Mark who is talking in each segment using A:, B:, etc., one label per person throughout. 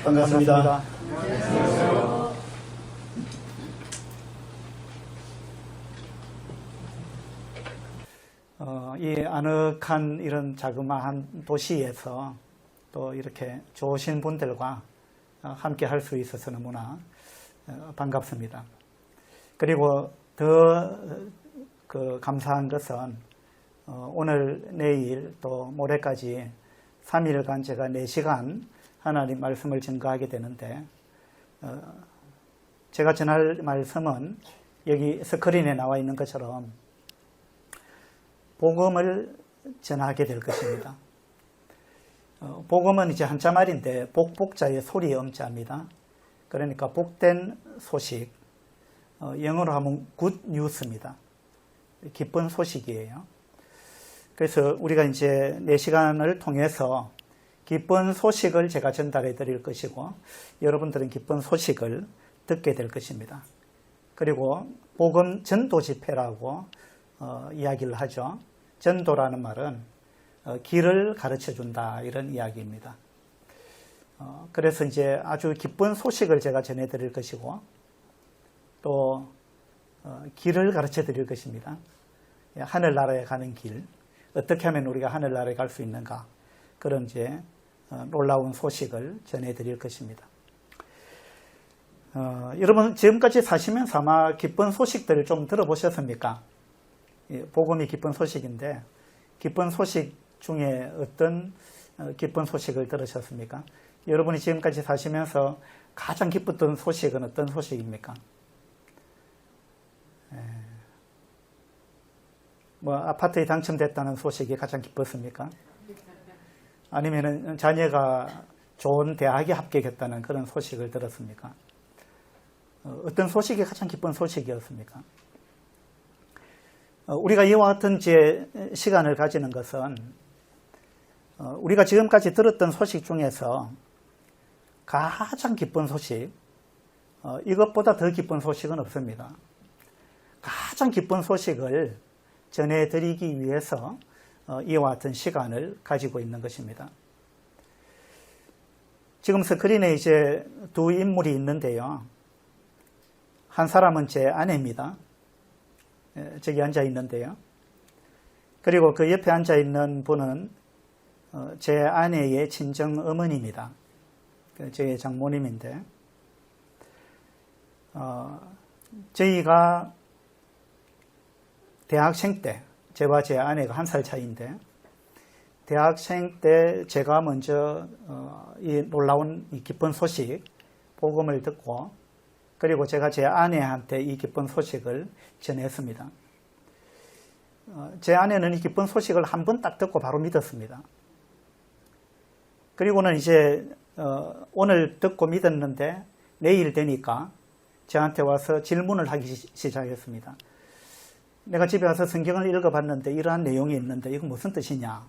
A: 반갑습니다. 이 아늑한 이런 자그마한 도시에서 또 이렇게 좋으신 분들과 함께 할 수 있어서 너무나 반갑습니다. 그리고 더 감사한 것은 오늘, 내일 또 모레까지 3일간 제가 4시간 하나님 말씀을 증거하게 되는데, 제가 전할 말씀은 여기 스크린에 나와 있는 것처럼 복음을 전하게 될 것입니다. 복음은 이제 한자 말인데 복자의 소리의 음자입니다. 그러니까 복된 소식, 영어로 하면 good news입니다. 기쁜 소식이에요. 그래서 우리가 이제 4시간을 통해서 기쁜 소식을 제가 전달해 드릴 것이고, 여러분들은 기쁜 소식을 듣게 될 것입니다. 그리고 복음 전도 집회라고 이야기를 하죠. 전도라는 말은 길을 가르쳐 준다, 이런 이야기입니다. 그래서 이제 아주 기쁜 소식을 제가 전해 드릴 것이고, 또 길을 가르쳐 드릴 것입니다. 하늘나라에 가는 길, 어떻게 하면 우리가 하늘나라에 갈 수 있는가, 그런 이제 놀라운 소식을 전해 드릴 것입니다. 여러분 지금까지 사시면서 아마 기쁜 소식들을 좀 들어보셨습니까? 복음이 기쁜 소식인데, 기쁜 소식 중에 어떤 기쁜 소식을 들으셨습니까? 여러분이 지금까지 사시면서 가장 기뻤던 소식은 어떤 소식입니까? 뭐 아파트에 당첨됐다는 소식이 가장 기뻤습니까? 아니면은 자녀가 좋은 대학에 합격했다는 그런 소식을 들었습니까? 어떤 소식이 가장 기쁜 소식이었습니까? 우리가 이와 같은 시간을 가지는 것은 우리가 지금까지 들었던 소식 중에서 가장 기쁜 소식, 이것보다 더 기쁜 소식은 없습니다. 가장 기쁜 소식을 전해드리기 위해서 이와 같은 시간을 가지고 있는 것입니다. 지금 스크린에 이제 두 인물이 있는데요. 한 사람은 제 아내입니다. 저기 앉아 있는데요. 그리고 그 옆에 앉아 있는 분은 제 아내의 친정 어머니입니다. 제 장모님인데, 저희가 대학생 때, 저와 제 아내가 1살 차이인데, 대학생 때 제가 먼저 이 놀라운 이 기쁜 소식, 복음을 듣고, 그리고 제가 제 아내한테 이 기쁜 소식을 전했습니다. 제 아내는 이 기쁜 소식을 한 번 딱 듣고 바로 믿었습니다. 그리고는 이제 오늘 듣고 믿었는데 내일 되니까 저한테 와서 질문을 하기 시작했습니다. 내가 집에 와서 성경을 읽어봤는데 이러한 내용이 있는데 이거 무슨 뜻이냐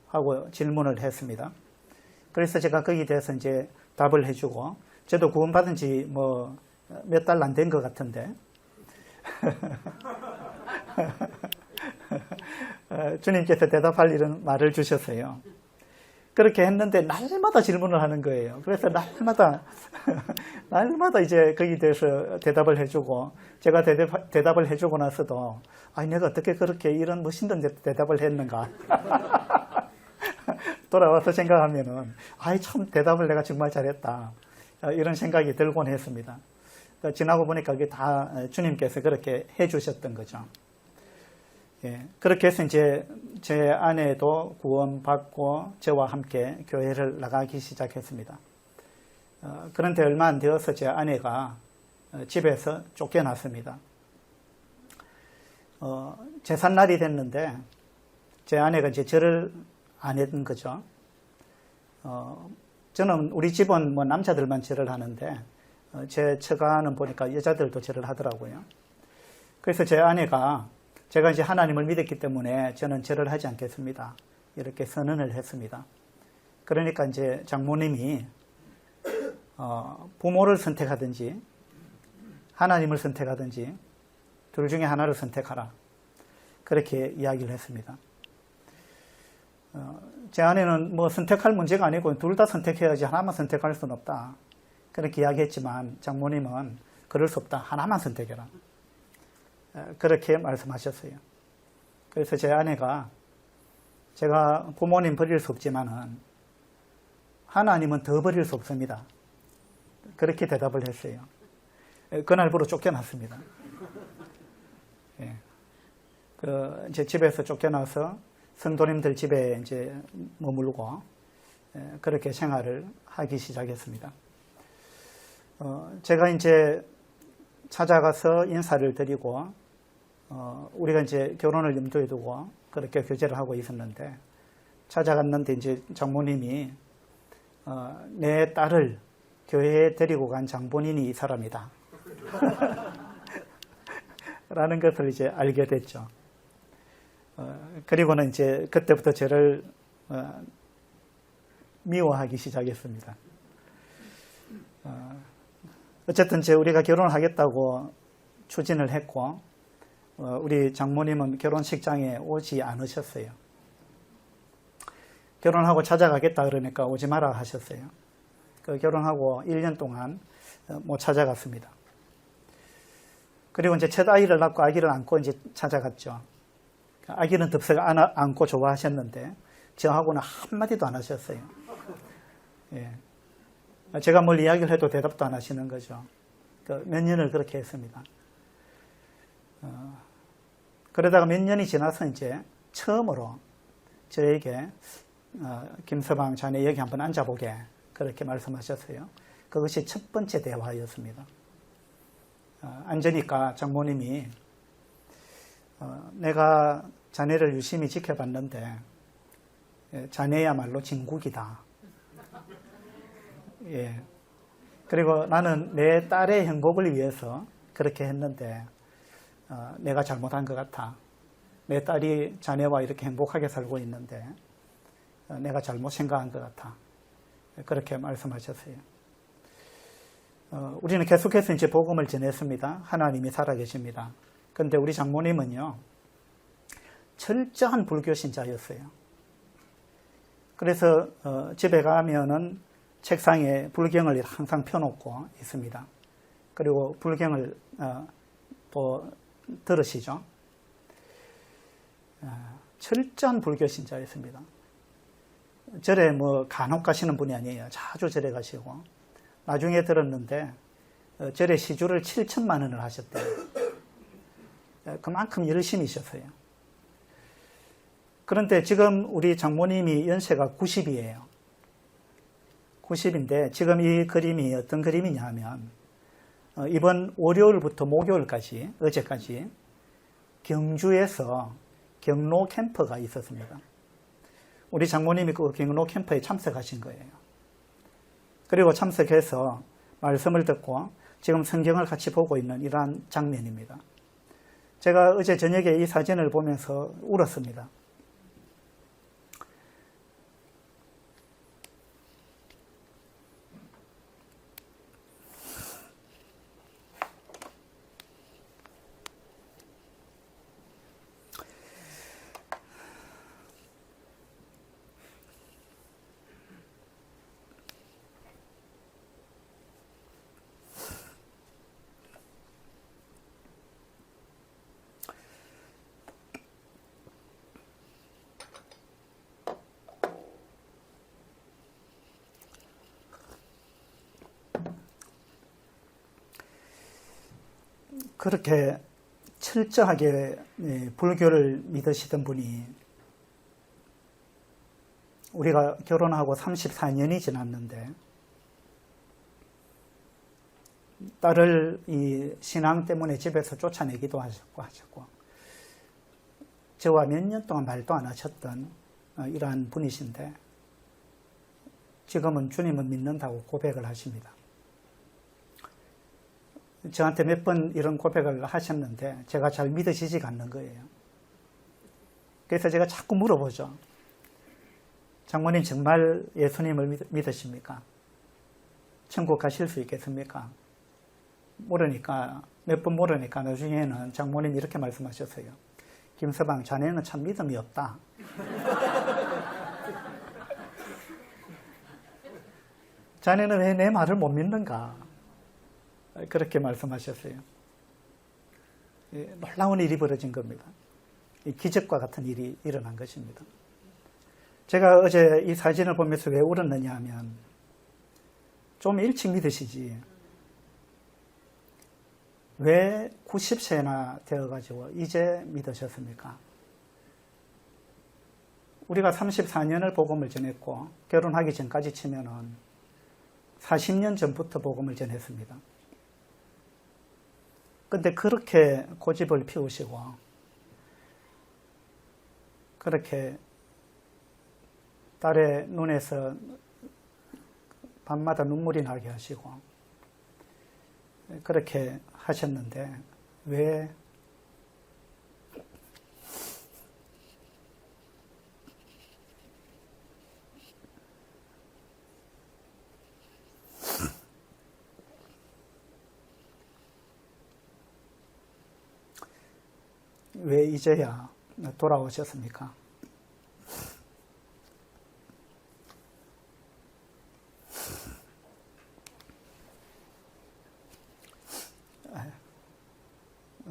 A: 하고 질문을 했습니다. 그래서 제가 거기에 대해서 이제 답을 해주고, 저도 구원받은 지 뭐 몇 달 안 된 것 같은데 주님께서 대답할 이런 말을 주셨어요. 그렇게 했는데 날마다 질문을 하는 거예요. 그래서 날마다 이제 거기에 대해서 대답을 해주고, 제가 대답을 해주고 나서도 아니 내가 어떻게 그렇게 이런 멋있는 대답을 했는가 돌아와서 생각하면은 아이 참 대답을 내가 정말 잘했다, 이런 생각이 들곤 했습니다. 지나고 보니까 그게 다 주님께서 그렇게 해주셨던 거죠. 예, 그렇게 해서 이제 제 아내도 구원받고 저와 함께 교회를 나가기 시작했습니다. 그런데 얼마 안 되어서 제 아내가 집에서 쫓겨났습니다. 제삿날이 됐는데 제 아내가 이제 절을 안 했던 거죠. 저는 우리 집은 뭐 남자들만 절을 하는데 제 처가는 보니까 여자들도 절을 하더라고요. 그래서 제 아내가, 제가 이제 하나님을 믿었기 때문에 저는 절을 하지 않겠습니다, 이렇게 선언을 했습니다. 그러니까 이제 장모님이 부모를 선택하든지 하나님을 선택하든지 둘 중에 하나를 선택하라, 그렇게 이야기를 했습니다. 제 아내는 뭐 선택할 문제가 아니고 둘 다 선택해야지 하나만 선택할 수는 없다. 그렇게 이야기했지만 장모님은 그럴 수 없다. 하나만 선택해라. 그렇게 말씀하셨어요. 그래서 제 아내가 제가 부모님 버릴 수 없지만은 하나님은 더 버릴 수 없습니다. 그렇게 대답을 했어요. 그날부로 쫓겨났습니다. 예. 이제 집에서 쫓겨나서 성도님들 집에 이제 머물고 그렇게 생활을 하기 시작했습니다. 제가 이제 찾아가서 인사를 드리고 우리가 이제 결혼을 염두에 두고 그렇게 교제를 하고 있었는데 찾아갔는데 이제 장모님이 내 딸을 교회에 데리고 간 장본인이 이 사람이다. 라는 것을 이제 알게 됐죠. 그리고는 이제 그때부터 저를 미워하기 시작했습니다. 어쨌든 이제 우리가 결혼을 하겠다고 추진을 했고 우리 장모님은 결혼식장에 오지 않으셨어요. 결혼하고 찾아가겠다 그러니까 오지 마라 하셨어요. 그 결혼하고 1년 동안 못 찾아갔습니다. 그리고 이제 첫 아이를 낳고 아기를 안고 이제 찾아갔죠. 아기는 덥석 안고 좋아하셨는데 저하고는 한마디도 안 하셨어요. 예. 제가 뭘 이야기를 해도 대답도 안 하시는 거죠. 몇 년을 그렇게 했습니다. 그러다가 몇 년이 지나서 이제 처음으로 저에게 김서방 자네 여기 한번 앉아보게 그렇게 말씀하셨어요. 그것이 첫 번째 대화였습니다. 앉으니까 장모님이 내가 자네를 유심히 지켜봤는데 자네야말로 진국이다. 예. 그리고 나는 내 딸의 행복을 위해서 그렇게 했는데 내가 잘못한 것 같아. 내 딸이 자네와 이렇게 행복하게 살고 있는데 내가 잘못 생각한 것 같아. 그렇게 말씀하셨어요. 우리는 계속해서 이제 복음을 전했습니다. 하나님이 살아계십니다. 그런데 우리 장모님은요, 철저한 불교 신자였어요. 그래서 집에 가면은 책상에 불경을 항상 펴놓고 있습니다. 그리고 불경을 또 들으시죠. 철저한 불교 신자였습니다. 절에 뭐 간혹 가시는 분이 아니에요. 자주 절에 가시고 나중에 들었는데 절에 시주를 7천만 원을 하셨대요. 그만큼 열심히셨어요. 그런데 지금 우리 장모님이 연세가 90이에요. 90인데 지금 이 그림이 어떤 그림이냐 하면 이번 월요일부터 목요일까지 어제까지 경주에서 경로 캠프가 있었습니다. 우리 장모님이 그 경로 캠프에 참석하신 거예요. 그리고 참석해서 말씀을 듣고 지금 성경을 같이 보고 있는 이러한 장면입니다. 제가 어제 저녁에 이 사진을 보면서 울었습니다. 그렇게 철저하게 불교를 믿으시던 분이 우리가 결혼하고 34년이 지났는데 딸을 이 신앙 때문에 집에서 쫓아내기도 하셨고 저와 몇 년 동안 말도 안 하셨던 이러한 분이신데 지금은 주님을 믿는다고 고백을 하십니다. 저한테 몇 번 이런 고백을 하셨는데 제가 잘 믿어지지가 않는 거예요. 그래서 제가 자꾸 물어보죠. 장모님 정말 예수님을 믿으십니까? 천국 가실 수 있겠습니까? 모르니까 몇 번 모르니까 나중에는 장모님이 이렇게 말씀하셨어요. 김서방 자네는 참 믿음이 없다. 자네는 왜 내 말을 못 믿는가? 그렇게 말씀하셨어요. 놀라운 일이 벌어진 겁니다. 기적과 같은 일이 일어난 것입니다. 제가 어제 이 사진을 보면서 왜 울었느냐 하면 좀 일찍 믿으시지 왜 90세나 되어가지고 이제 믿으셨습니까? 우리가 34년을 복음을 전했고 결혼하기 전까지 치면은 40년 전부터 복음을 전했습니다. 근데 그렇게 고집을 피우시고 그렇게 딸의 눈에서 밤마다 눈물이 나게 하시고 그렇게 하셨는데 왜 이제야 돌아오셨습니까?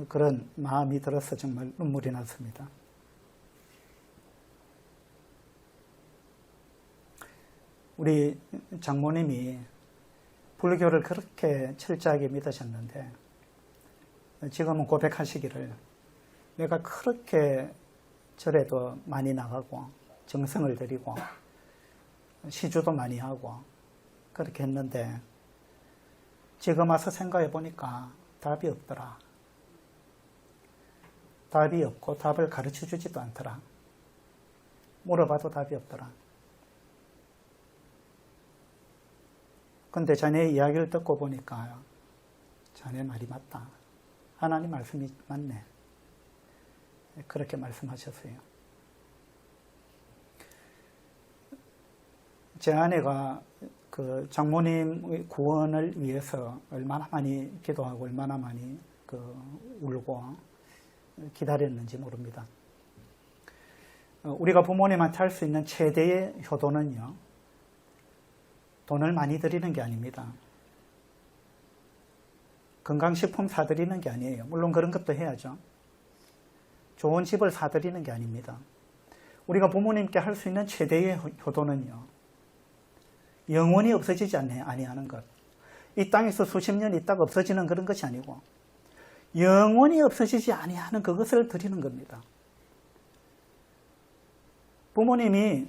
A: 그런 마음이 들어서 정말 눈물이 났습니다. 우리 장모님이 불교를 그렇게 철저하게 믿으셨는데 지금은 고백하시기를 내가 그렇게 절에도 많이 나가고 정성을 들이고 시주도 많이 하고 그렇게 했는데 지금 와서 생각해 보니까 답이 없더라. 답이 없고 답을 가르쳐 주지도 않더라. 물어봐도 답이 없더라. 근데 자네의 이야기를 듣고 보니까 자네 말이 맞다. 하나님 말씀이 맞네. 그렇게 말씀하셨어요. 제 아내가 그 장모님 구원을 위해서 얼마나 많이 기도하고 얼마나 많이 울고 기다렸는지 모릅니다. 우리가 부모님한테 할 수 있는 최대의 효도는요, 돈을 많이 드리는 게 아닙니다. 건강식품 사드리는 게 아니에요. 물론 그런 것도 해야죠. 좋은 집을 사드리는 게 아닙니다. 우리가 부모님께 할 수 있는 최대의 효도는요, 영원히 없어지지 아니하는 것. 이 땅에서 수십 년 있다가 없어지는 그런 것이 아니고 영원히 없어지지 아니하는 그것을 드리는 겁니다. 부모님이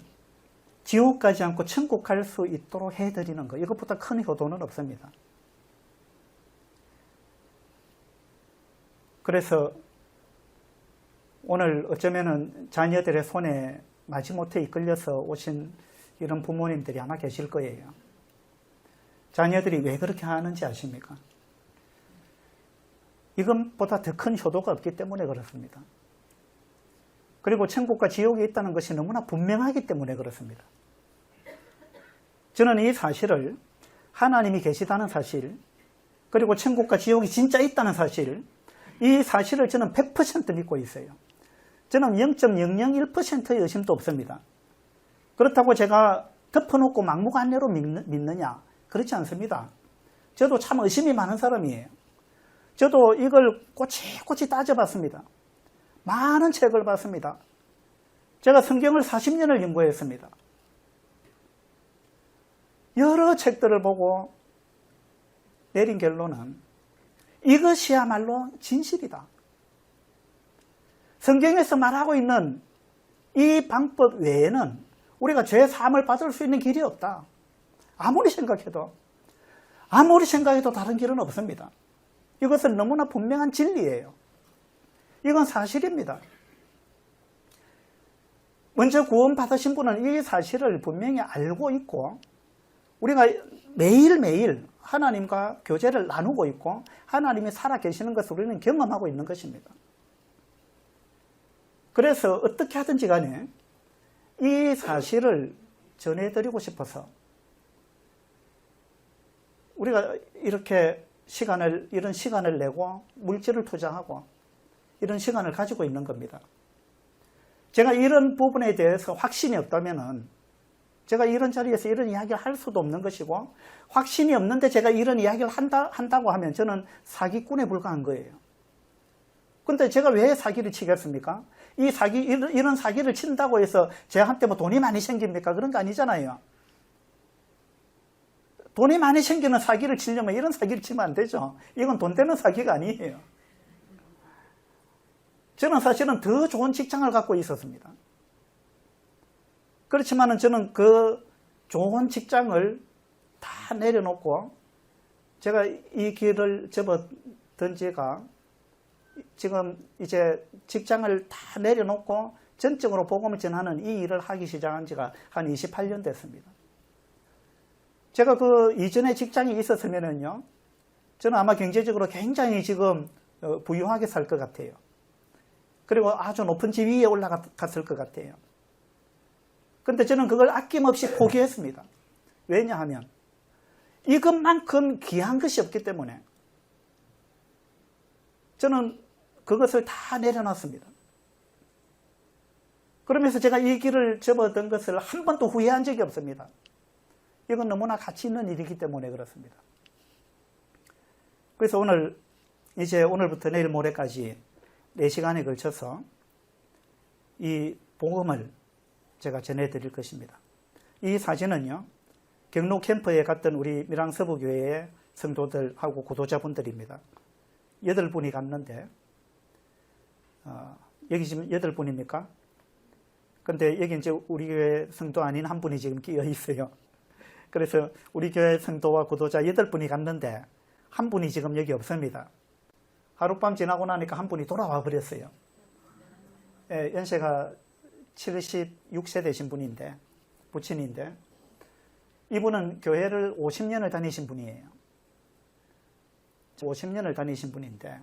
A: 지옥 가지 않고 천국 갈 수 있도록 해드리는 것. 이것보다 큰 효도는 없습니다. 그래서 오늘 어쩌면은 자녀들의 손에 마지못해 이끌려서 오신 이런 부모님들이 아마 계실 거예요. 자녀들이 왜 그렇게 하는지 아십니까? 이것보다 더 큰 효도가 없기 때문에 그렇습니다. 그리고 천국과 지옥이 있다는 것이 너무나 분명하기 때문에 그렇습니다. 저는 이 사실을, 하나님이 계시다는 사실, 그리고 천국과 지옥이 진짜 있다는 사실, 이 사실을 저는 100% 믿고 있어요. 저는 0.001%의 의심도 없습니다. 그렇다고 제가 덮어놓고 막무가내로 믿느냐? 그렇지 않습니다. 저도 참 의심이 많은 사람이에요. 저도 이걸 꼬치꼬치 따져봤습니다. 많은 책을 봤습니다. 제가 성경을 40년을 연구했습니다. 여러 책들을 보고 내린 결론은 이것이야말로 진실이다. 성경에서 말하고 있는 이 방법 외에는 우리가 죄 사함을 받을 수 있는 길이 없다. 아무리 생각해도 다른 길은 없습니다. 이것은 너무나 분명한 진리예요. 이건 사실입니다. 먼저 구원받으신 분은 이 사실을 분명히 알고 있고 우리가 매일매일 하나님과 교제를 나누고 있고 하나님이 살아계시는 것을 우리는 경험하고 있는 것입니다. 그래서 어떻게 하든지 간에 이 사실을 전해드리고 싶어서 우리가 이런 시간을 내고 물질을 투자하고 이런 시간을 가지고 있는 겁니다. 제가 이런 부분에 대해서 확신이 없다면은 제가 이런 자리에서 이런 이야기를 할 수도 없는 것이고 확신이 없는데 제가 이런 이야기를 한다고 하면 저는 사기꾼에 불과한 거예요. 근데 제가 왜 사기를 치겠습니까? 이런 사기를 친다고 해서 저한테 뭐 돈이 많이 생깁니까? 그런 거 아니잖아요. 돈이 많이 생기는 사기를 치려면 이런 사기를 치면 안 되죠. 이건 돈 되는 사기가 아니에요. 저는 사실은 더 좋은 직장을 갖고 있었습니다. 그렇지만은 저는 그 좋은 직장을 다 내려놓고 제가 이 길을 접어든 지가 지금 이제 직장을 다 내려놓고 전적으로 복음을 전하는 이 일을 하기 시작한 지가 한 28년 됐습니다. 제가 그 이전에 직장이 있었으면은요, 저는 아마 경제적으로 굉장히 지금 부유하게 살 것 같아요. 그리고 아주 높은 지위에 올라갔을 것 같아요. 근데 저는 그걸 아낌없이 포기했습니다. 왜냐하면 이것만큼 귀한 것이 없기 때문에 저는 그것을 다 내려놨습니다. 그러면서 제가 이 길을 접어든 것을 한 번도 후회한 적이 없습니다. 이건 너무나 가치 있는 일이기 때문에 그렇습니다. 그래서 오늘부터 내일 모레까지 4시간에 걸쳐서 이 복음을 제가 전해드릴 것입니다. 이 사진은요, 경로 캠프에 갔던 우리 밀양서부교회의 성도들하고 구도자분들입니다. 8분이 갔는데, 여기 지금 8분입니까? 근데 여기 이제 우리 교회 성도 아닌 한 분이 지금 끼어 있어요. 그래서 우리 교회 성도와 구도자 8분이 갔는데, 한 분이 지금 여기 없습니다. 하룻밤 지나고 나니까 한 분이 돌아와 버렸어요. 예, 연세가 76세 되신 분인데, 부친인데, 이분은 교회를 50년을 다니신 분이에요. 50년을 다니신 분인데,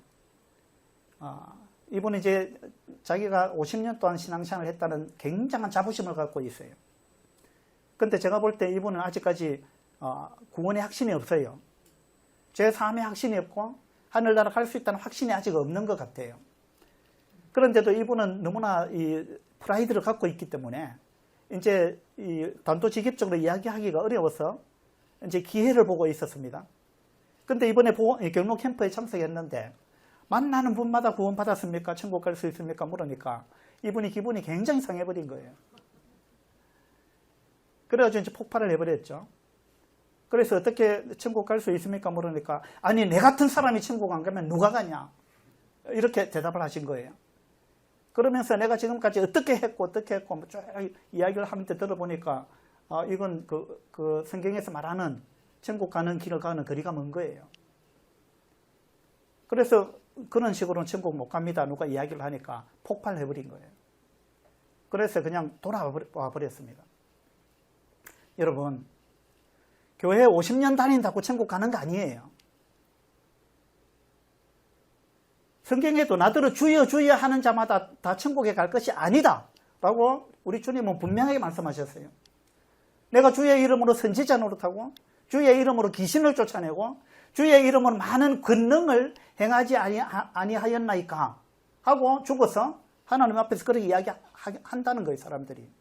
A: 이분은 이제 자기가 50년 동안 신앙생활을 했다는 굉장한 자부심을 갖고 있어요. 근데 제가 볼 때 이분은 아직까지 구원의 확신이 없어요. 제3의 확신이 없고, 하늘나라 갈 수 있다는 확신이 아직 없는 것 같아요. 그런데도 이분은 너무나 이 프라이드를 갖고 있기 때문에 이제 이 단도직입적으로 이야기하기가 어려워서 이제 기회를 보고 있었습니다. 근데 이번에 경로 캠프에 참석했는데 만나는 분마다 구원 받았습니까? 천국 갈 수 있습니까? 물으니까 이분이 기분이 굉장히 상해버린 거예요. 그래가지고 이제 폭발을 해버렸죠. 그래서 어떻게 천국 갈 수 있습니까? 물으니까 아니 내 같은 사람이 천국 안 가면 누가 가냐? 이렇게 대답을 하신 거예요. 그러면서 내가 지금까지 어떻게 했고 쭉 이야기를 하면서 들어보니까 이건 그 성경에서 말하는 천국 가는 길을 가는 거리가 먼 거예요. 그래서 그런 식으로는 천국 못 갑니다. 누가 이야기를 하니까 폭발해버린 거예요. 그래서 그냥 돌아와 버렸습니다. 여러분, 교회 50년 다닌다고 천국 가는 거 아니에요. 성경에도 나더러 주여 주여 하는 자마다 다 천국에 갈 것이 아니다 라고 우리 주님은 분명하게 말씀하셨어요. 내가 주의 이름으로 선지자 노릇하고 주의 이름으로 귀신을 쫓아내고 주의 이름으로 많은 권능을 행하지 아니하였나이까 하고 죽어서 하나님 앞에서 그렇게 이야기한다는 거예요. 사람들이.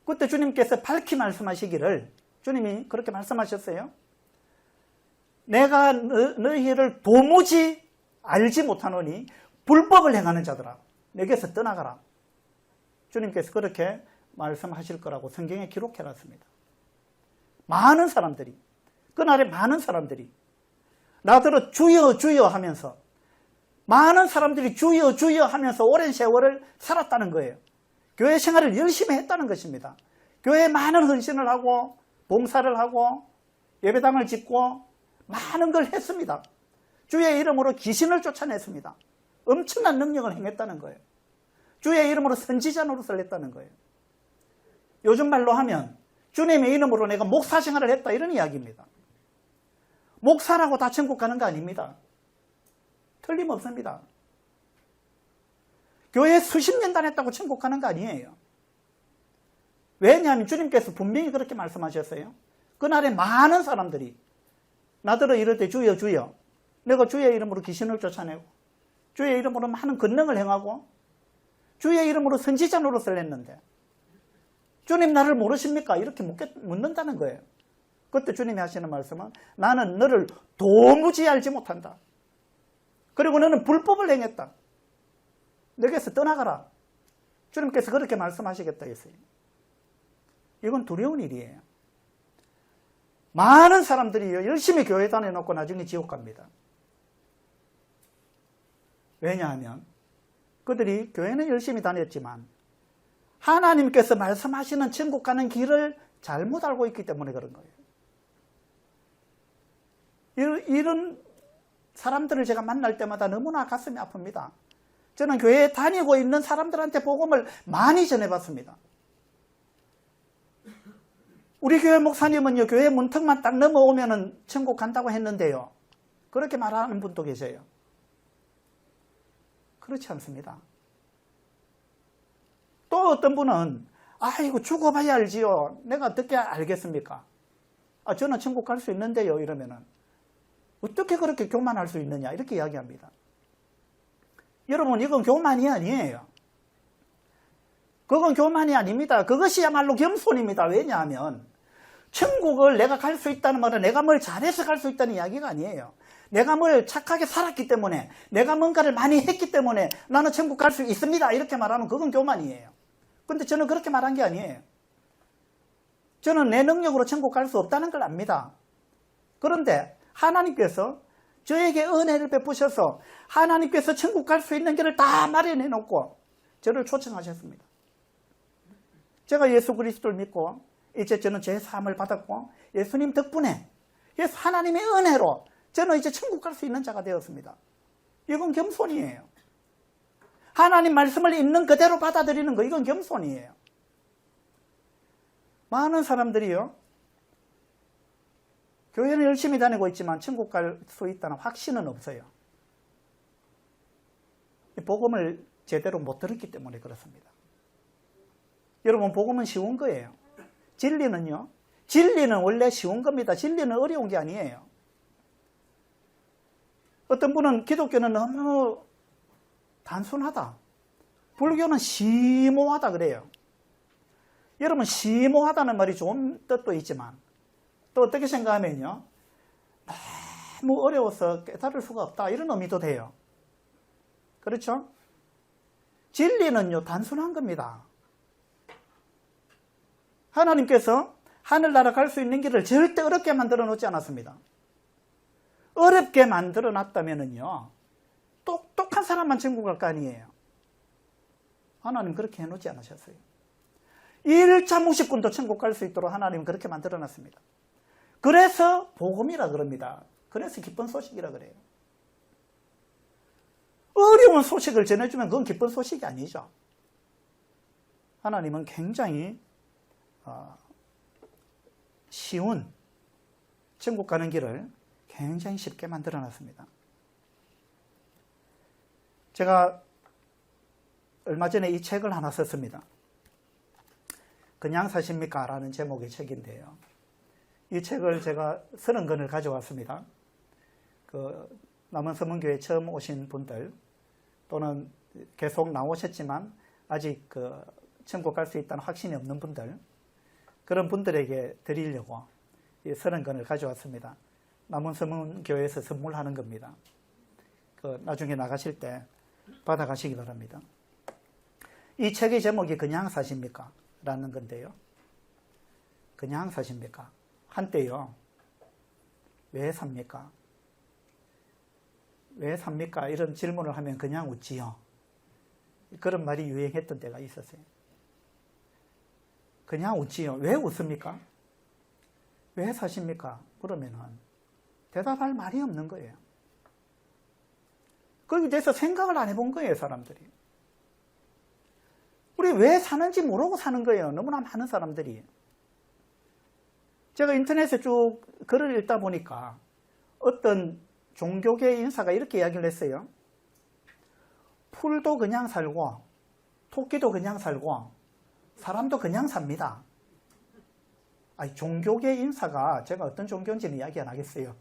A: 그때 주님께서 밝히 말씀하시기를 주님이 그렇게 말씀하셨어요. 내가 너희를 도무지 알지 못하노니 불법을 행하는 자들아 내게서 떠나가라. 주님께서 그렇게 말씀하실 거라고 성경에 기록해놨습니다. 많은 사람들이 그날에 많은 사람들이 나더러 주여 주여 하면서 많은 사람들이 주여 주여 하면서 오랜 세월을 살았다는 거예요. 교회 생활을 열심히 했다는 것입니다. 교회에 많은 헌신을 하고 봉사를 하고 예배당을 짓고 많은 걸 했습니다. 주의 이름으로 귀신을 쫓아냈습니다. 엄청난 능력을 행했다는 거예요. 주의 이름으로 선지자 노릇을 했다는 거예요. 요즘 말로 하면 주님의 이름으로 내가 목사 생활을 했다 이런 이야기입니다. 목사라고 다 천국 가는 거 아닙니다. 틀림없습니다. 교회 수십 년 다녔다고 천국 가는 거 아니에요. 왜냐하면 주님께서 분명히 그렇게 말씀하셨어요. 그날에 많은 사람들이 나더러 이럴 때 주여 주여 내가 주의 이름으로 귀신을 쫓아내고 주의 이름으로 많은 권능을 행하고 주의 이름으로 선지자 노릇을 했는데 주님 나를 모르십니까? 이렇게 묻는다는 거예요. 그때 주님이 하시는 말씀은 나는 너를 도무지 알지 못한다. 그리고 너는 불법을 행했다. 너에게서 떠나가라. 주님께서 그렇게 말씀하시겠다 했어요. 이건 두려운 일이에요. 많은 사람들이 열심히 교회 다녀놓고 나중에 지옥 갑니다. 왜냐하면 그들이 교회는 열심히 다녔지만 하나님께서 말씀하시는 천국 가는 길을 잘못 알고 있기 때문에 그런 거예요. 이런 사람들을 제가 만날 때마다 너무나 가슴이 아픕니다. 저는 교회에 다니고 있는 사람들한테 복음을 많이 전해봤습니다. 우리 교회 목사님은요, 교회 문턱만 딱 넘어오면은 천국 간다고 했는데요. 그렇게 말하는 분도 계세요. 그렇지 않습니다. 또 어떤 분은, 아이고, 죽어봐야 알지요. 내가 어떻게 알겠습니까? 저는 천국 갈 수 있는데요. 이러면은. 어떻게 그렇게 교만할 수 있느냐. 이렇게 이야기합니다. 여러분, 이건 교만이 아니에요. 그건 교만이 아닙니다. 그것이야말로 겸손입니다. 왜냐하면 천국을 내가 갈 수 있다는 말은 내가 뭘 잘해서 갈 수 있다는 이야기가 아니에요. 내가 뭘 착하게 살았기 때문에, 내가 뭔가를 많이 했기 때문에 나는 천국 갈 수 있습니다. 이렇게 말하면 그건 교만이에요. 근데 저는 그렇게 말한 게 아니에요. 저는 내 능력으로 천국 갈 수 없다는 걸 압니다. 그런데 하나님께서 저에게 은혜를 베푸셔서 하나님께서 천국 갈 수 있는 길을 다 마련해 놓고 저를 초청하셨습니다. 제가 예수 그리스도를 믿고 이제 저는 제 사함을 받았고 예수님 덕분에 하나님의 은혜로 저는 이제 천국 갈 수 있는 자가 되었습니다. 이건 겸손이에요. 하나님 말씀을 있는 그대로 받아들이는 거, 이건 겸손이에요. 많은 사람들이요, 교회는 열심히 다니고 있지만 천국 갈 수 있다는 확신은 없어요. 복음을 제대로 못 들었기 때문에 그렇습니다. 여러분, 복음은 쉬운 거예요. 진리는요, 진리는 원래 쉬운 겁니다. 진리는 어려운 게 아니에요. 어떤 분은 기독교는 너무 단순하다, 불교는 심오하다 그래요. 여러분, 심오하다는 말이 좋은 뜻도 있지만 또 어떻게 생각하면요, 너무 어려워서 깨달을 수가 없다, 이런 의미도 돼요. 그렇죠? 진리는요, 단순한 겁니다. 하나님께서 하늘나라 갈 수 있는 길을 절대 어렵게 만들어 놓지 않았습니다. 어렵게 만들어 놨다면요, 똑똑한 사람만 천국 갈 거 아니에요. 하나님 그렇게 해놓지 않으셨어요. 일자 무식꾼도 천국 갈 수 있도록 하나님은 그렇게 만들어 놨습니다. 그래서 복음이라 그럽니다. 그래서 기쁜 소식이라 그래요. 어려운 소식을 전해주면 그건 기쁜 소식이 아니죠. 하나님은 굉장히 쉬운 천국 가는 길을 굉장히 쉽게 만들어 놨습니다. 제가 얼마 전에 이 책을 하나 썼습니다. 그냥 사십니까? 라는 제목의 책인데요. 이 책을 제가 30권을 가져왔습니다. 남원서문교회 처음 오신 분들, 또는 계속 나오셨지만 아직 천국 갈 수 있다는 확신이 없는 분들, 그런 분들에게 드리려고 이 30권을 가져왔습니다. 남원서문교회에서 선물하는 겁니다. 나중에 나가실 때 받아가시기 바랍니다. 이 책의 제목이 그냥 사십니까? 라는 건데요. 그냥 사십니까? 한때요, 왜 삽니까? 왜 삽니까? 이런 질문을 하면 그냥 웃지요. 그런 말이 유행했던 때가 있었어요. 그냥 웃지요. 왜 웃습니까? 왜 사십니까? 그러면은 대답할 말이 없는 거예요. 거기에 대해서 생각을 안 해본 거예요, 사람들이. 우리 왜 사는지 모르고 사는 거예요, 너무나 많은 사람들이. 제가 인터넷에 쭉 글을 읽다 보니까 어떤 종교계 인사가 이렇게 이야기를 했어요. 풀도 그냥 살고 토끼도 그냥 살고 사람도 그냥 삽니다. 아니, 종교계 인사가, 제가 어떤 종교인지는 이야기 안 하겠어요.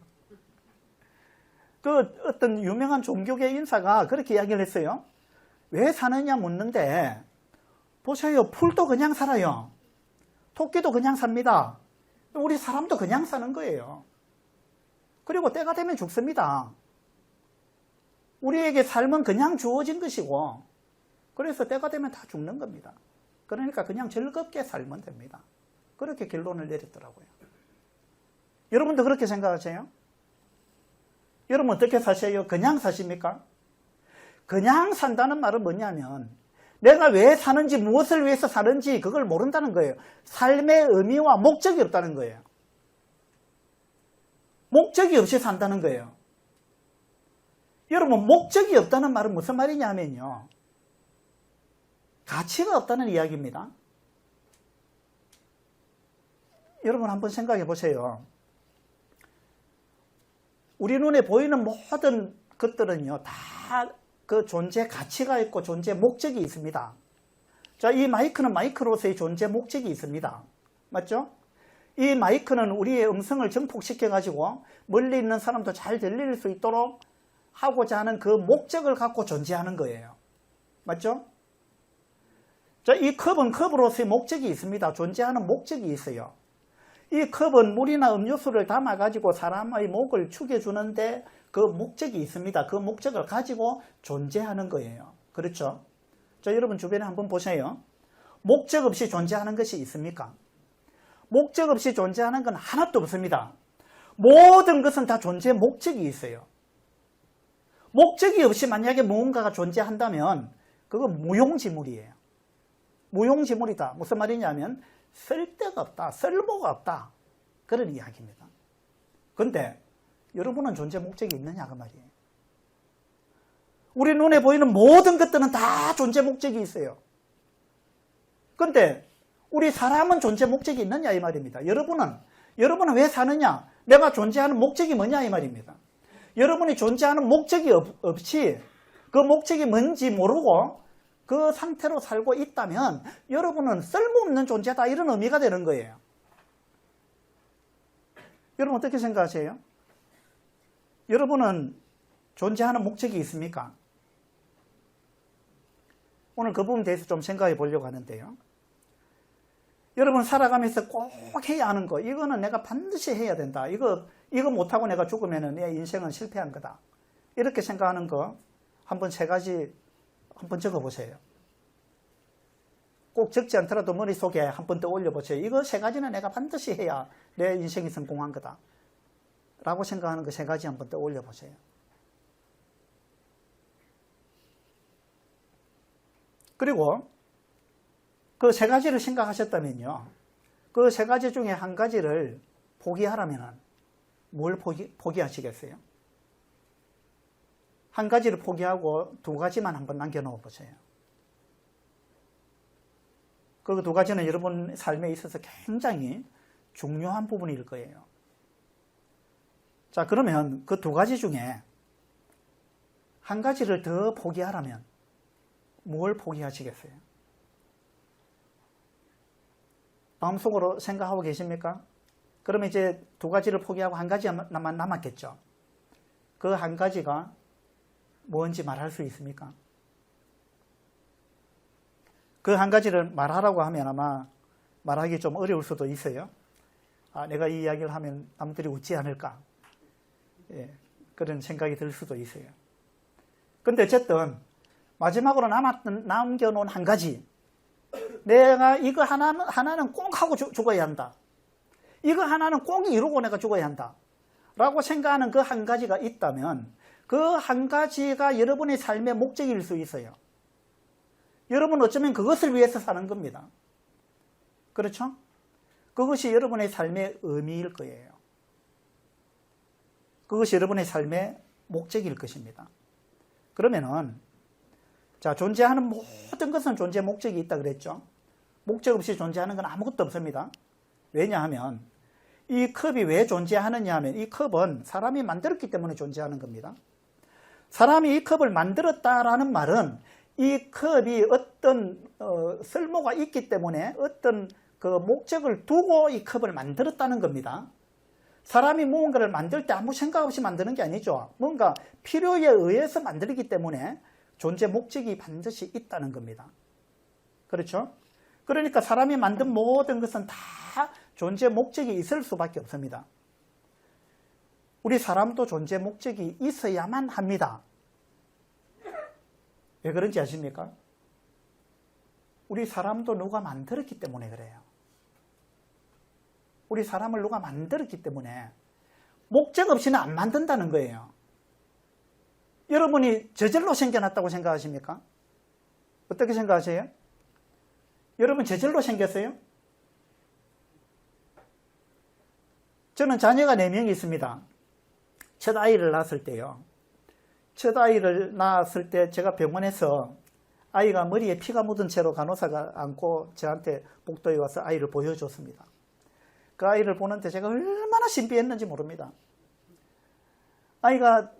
A: 어떤 유명한 종교계 인사가 그렇게 이야기를 했어요. 왜 사느냐 묻는데, 보세요, 풀도 그냥 살아요. 토끼도 그냥 삽니다. 우리 사람도 그냥 사는 거예요. 그리고 때가 되면 죽습니다. 우리에게 삶은 그냥 주어진 것이고, 그래서 때가 되면 다 죽는 겁니다. 그러니까 그냥 즐겁게 살면 됩니다. 그렇게 결론을 내렸더라고요. 여러분도 그렇게 생각하세요? 여러분 어떻게 사세요? 그냥 사십니까? 그냥 산다는 말은 뭐냐면 내가 왜 사는지, 무엇을 위해서 사는지 그걸 모른다는 거예요. 삶의 의미와 목적이 없다는 거예요. 목적이 없이 산다는 거예요. 여러분, 목적이 없다는 말은 무슨 말이냐면요, 가치가 없다는 이야기입니다. 여러분 한번 생각해 보세요. 우리 눈에 보이는 모든 것들은요, 다 그 존재 가치가 있고 존재 목적이 있습니다. 자, 이 마이크는 마이크로서의 존재 목적이 있습니다. 맞죠? 이 마이크는 우리의 음성을 증폭시켜 가지고 멀리 있는 사람도 잘 들릴 수 있도록 하고자 하는 그 목적을 갖고 존재하는 거예요. 맞죠? 자, 이 컵은 컵으로서의 목적이 있습니다. 존재하는 목적이 있어요. 이 컵은 물이나 음료수를 담아 가지고 사람의 목을 축여주는데 그 목적이 있습니다. 그 목적을 가지고 존재하는 거예요. 그렇죠? 자, 여러분 주변에 한번 보세요. 목적 없이 존재하는 것이 있습니까? 목적 없이 존재하는 건 하나도 없습니다. 모든 것은 다 존재 목적이 있어요. 목적이 없이 만약에 무언가가 존재한다면 그건 무용지물이에요. 무용지물이다. 무슨 말이냐면 쓸데가 없다, 쓸모가 없다, 그런 이야기입니다. 그런데 여러분은 존재 목적이 있느냐 그 말이에요. 우리 눈에 보이는 모든 것들은 다 존재 목적이 있어요. 그런데 우리 사람은 존재 목적이 있느냐 이 말입니다. 여러분은 왜 사느냐, 내가 존재하는 목적이 뭐냐 이 말입니다. 여러분이 존재하는 목적이 없이 그 목적이 뭔지 모르고 그 상태로 살고 있다면 여러분은 쓸모없는 존재다, 이런 의미가 되는 거예요. 여러분 어떻게 생각하세요? 여러분은 존재하는 목적이 있습니까? 오늘 그 부분에 대해서 좀 생각해 보려고 하는데요. 여러분 살아가면서 꼭 해야 하는 거, 이거는 내가 반드시 해야 된다, 이거 못하고 내가 죽으면 내 인생은 실패한 거다, 이렇게 생각하는 거 한번 3가지 한번 적어보세요. 꼭 적지 않더라도 머릿속에 한번 떠올려 보세요. 이거 3가지는 내가 반드시 해야 내 인생이 성공한 거다 라고 생각하는 거 3가지 한번 떠올려 보세요. 그리고 그 3가지를 생각하셨다면요, 그 3가지 중에 한 가지를 포기하라면 뭘 포기하시겠어요? 한 가지를 포기하고 2가지만 한번 남겨놓아 보세요. 그 2가지는 여러분 삶에 있어서 굉장히 중요한 부분일 거예요. 자, 그러면 그 2가지 중에 한 가지를 더 포기하라면 뭘 포기하시겠어요? 마음속으로 생각하고 계십니까? 그러면 이제 2가지를 포기하고 한 가지만 남았겠죠. 그 한 가지가 뭔지 말할 수 있습니까? 그 한 가지를 말하라고 하면 아마 말하기 좀 어려울 수도 있어요. 내가 이 이야기를 하면 남들이 웃지 않을까, 그런 생각이 들 수도 있어요. 근데 어쨌든 마지막으로 남겨놓은 한 가지, 내가 이거 하나는 꼭 하고 죽어야 한다, 이거 하나는 꼭 이루고 내가 죽어야 한다 라고 생각하는 그 한 가지가 있다면 그 한 가지가 여러분의 삶의 목적일 수 있어요. 여러분 어쩌면 그것을 위해서 사는 겁니다. 그렇죠? 그것이 여러분의 삶의 의미일 거예요. 그것이 여러분의 삶의 목적일 것입니다. 그러면은, 자, 존재하는 모든 것은 존재 목적이 있다 그랬죠? 목적 없이 존재하는 건 아무것도 없습니다. 왜냐하면 이 컵이 왜 존재하느냐 하면 이 컵은 사람이 만들었기 때문에 존재하는 겁니다. 사람이 이 컵을 만들었다라는 말은 이 컵이 어떤 쓸모가 있기 때문에 어떤 그 목적을 두고 이 컵을 만들었다는 겁니다. 사람이 무언가를 만들 때 아무 생각 없이 만드는 게 아니죠. 뭔가 필요에 의해서 만들기 때문에 존재 목적이 반드시 있다는 겁니다. 그렇죠? 그러니까 사람이 만든 모든 것은 다 존재 목적이 있을 수밖에 없습니다. 우리 사람도 존재 목적이 있어야만 합니다. 왜 그런지 아십니까? 우리 사람도 누가 만들었기 때문에 그래요. 우리 사람을 누가 만들었기 때문에 목적 없이는 안 만든다는 거예요. 여러분이 저절로 생겨났다고 생각하십니까? 어떻게 생각하세요? 여러분 저절로 생겼어요? 저는 자녀가 4명이 있습니다. 첫 아이를 낳았을 때요. 첫 아이를 낳았을 때 제가 병원에서 아이가 머리에 피가 묻은 채로 간호사가 안고 저한테 복도에 와서 아이를 보여줬습니다. 그 아이를 보는데 제가 얼마나 신비했는지 모릅니다. 아이가